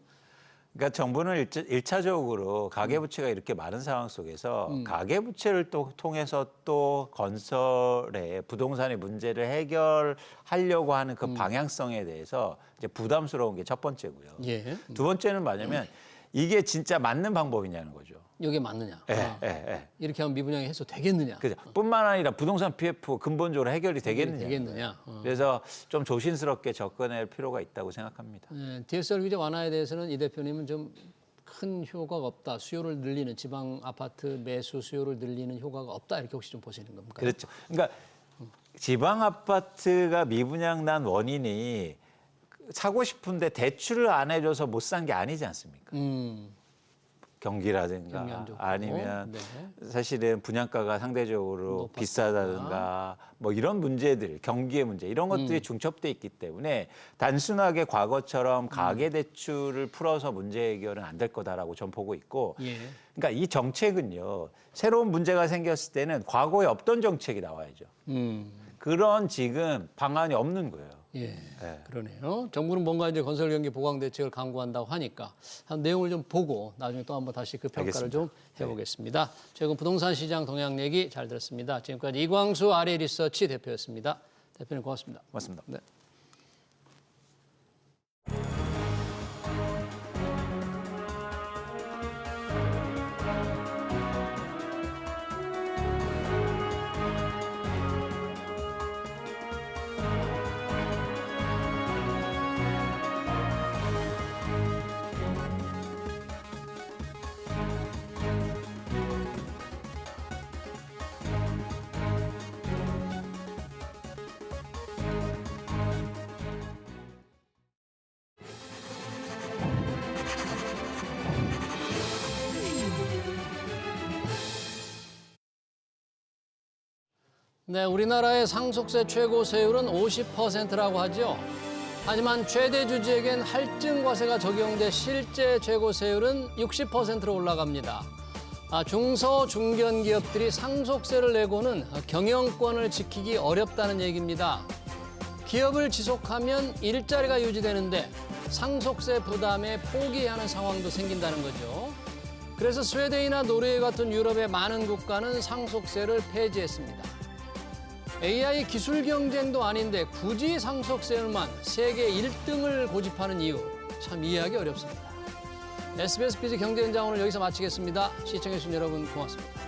그러니까 정부는 일차적으로 가계부채가 이렇게 많은 상황 속에서 가계부채를 또 통해서 또 건설의 부동산의 문제를 해결하려고 하는 그 방향성에 대해서 이제 부담스러운 게 첫 번째고요. 예. 두 번째는 뭐냐면 이게 진짜 맞는 방법이냐는 거죠. 이게 맞느냐? 예. 이렇게 하면 미분양이 해소 되겠느냐? 그죠. 뿐만 아니라 부동산 PF 근본적으로 해결이 되겠느냐. 되겠느냐? 그래서 좀 조심스럽게 접근할 필요가 있다고 생각합니다. DSR 규제 완화에 대해서는 이 대표님은 좀 큰 효과가 없다. 수요를 늘리는 지방 아파트 매수 수요를 늘리는 효과가 없다. 이렇게 혹시 좀 보시는 겁니까? 그렇죠. 그러니까 지방 아파트가 미분양 난 원인이 사고 싶은데 대출을 안 해줘서 못 산 게 아니지 않습니까? 경기라든가 경기 안 좋고. 아니면 네. 사실은 분양가가 상대적으로 높았다든가. 비싸다든가 뭐 이런 문제들, 경기의 문제 이런 것들이 중첩돼 있기 때문에 단순하게 과거처럼 가계대출을 풀어서 문제 해결은 안 될 거다라고 전 보고 있고 예. 그러니까 이 정책은요 새로운 문제가 생겼을 때는 과거에 없던 정책이 나와야죠. 그런 지금 방안이 없는 거예요. 예, 그러네요. 정부는 뭔가 이제 건설 경기 보강 대책을 강구한다고 하니까 한 내용을 좀 보고 나중에 또 한번 다시 그 평가를 알겠습니다. 좀 해보겠습니다. 최근 부동산 시장 동향 얘기 잘 들었습니다. 지금까지 이광수 아래 리서치 대표였습니다. 대표님 고맙습니다. 맞습니다. 네. 네, 우리나라의 상속세 최고 세율은 50%라고 하죠. 하지만 최대 주주에겐 할증과세가 적용돼 실제 최고 세율은 60%로 올라갑니다. 중소, 중견 기업들이 상속세를 내고는 경영권을 지키기 어렵다는 얘기입니다. 기업을 지속하면 일자리가 유지되는데 상속세 부담에 포기해야 하는 상황도 생긴다는 거죠. 그래서 스웨덴이나 노르웨이 같은 유럽의 많은 국가는 상속세를 폐지했습니다. AI 기술 경쟁도 아닌데 굳이 상속세만 세계 1등을 고집하는 이유 참 이해하기 어렵습니다. SBS BZ 경제현장 오늘 여기서 마치겠습니다. 시청해주신 여러분 고맙습니다.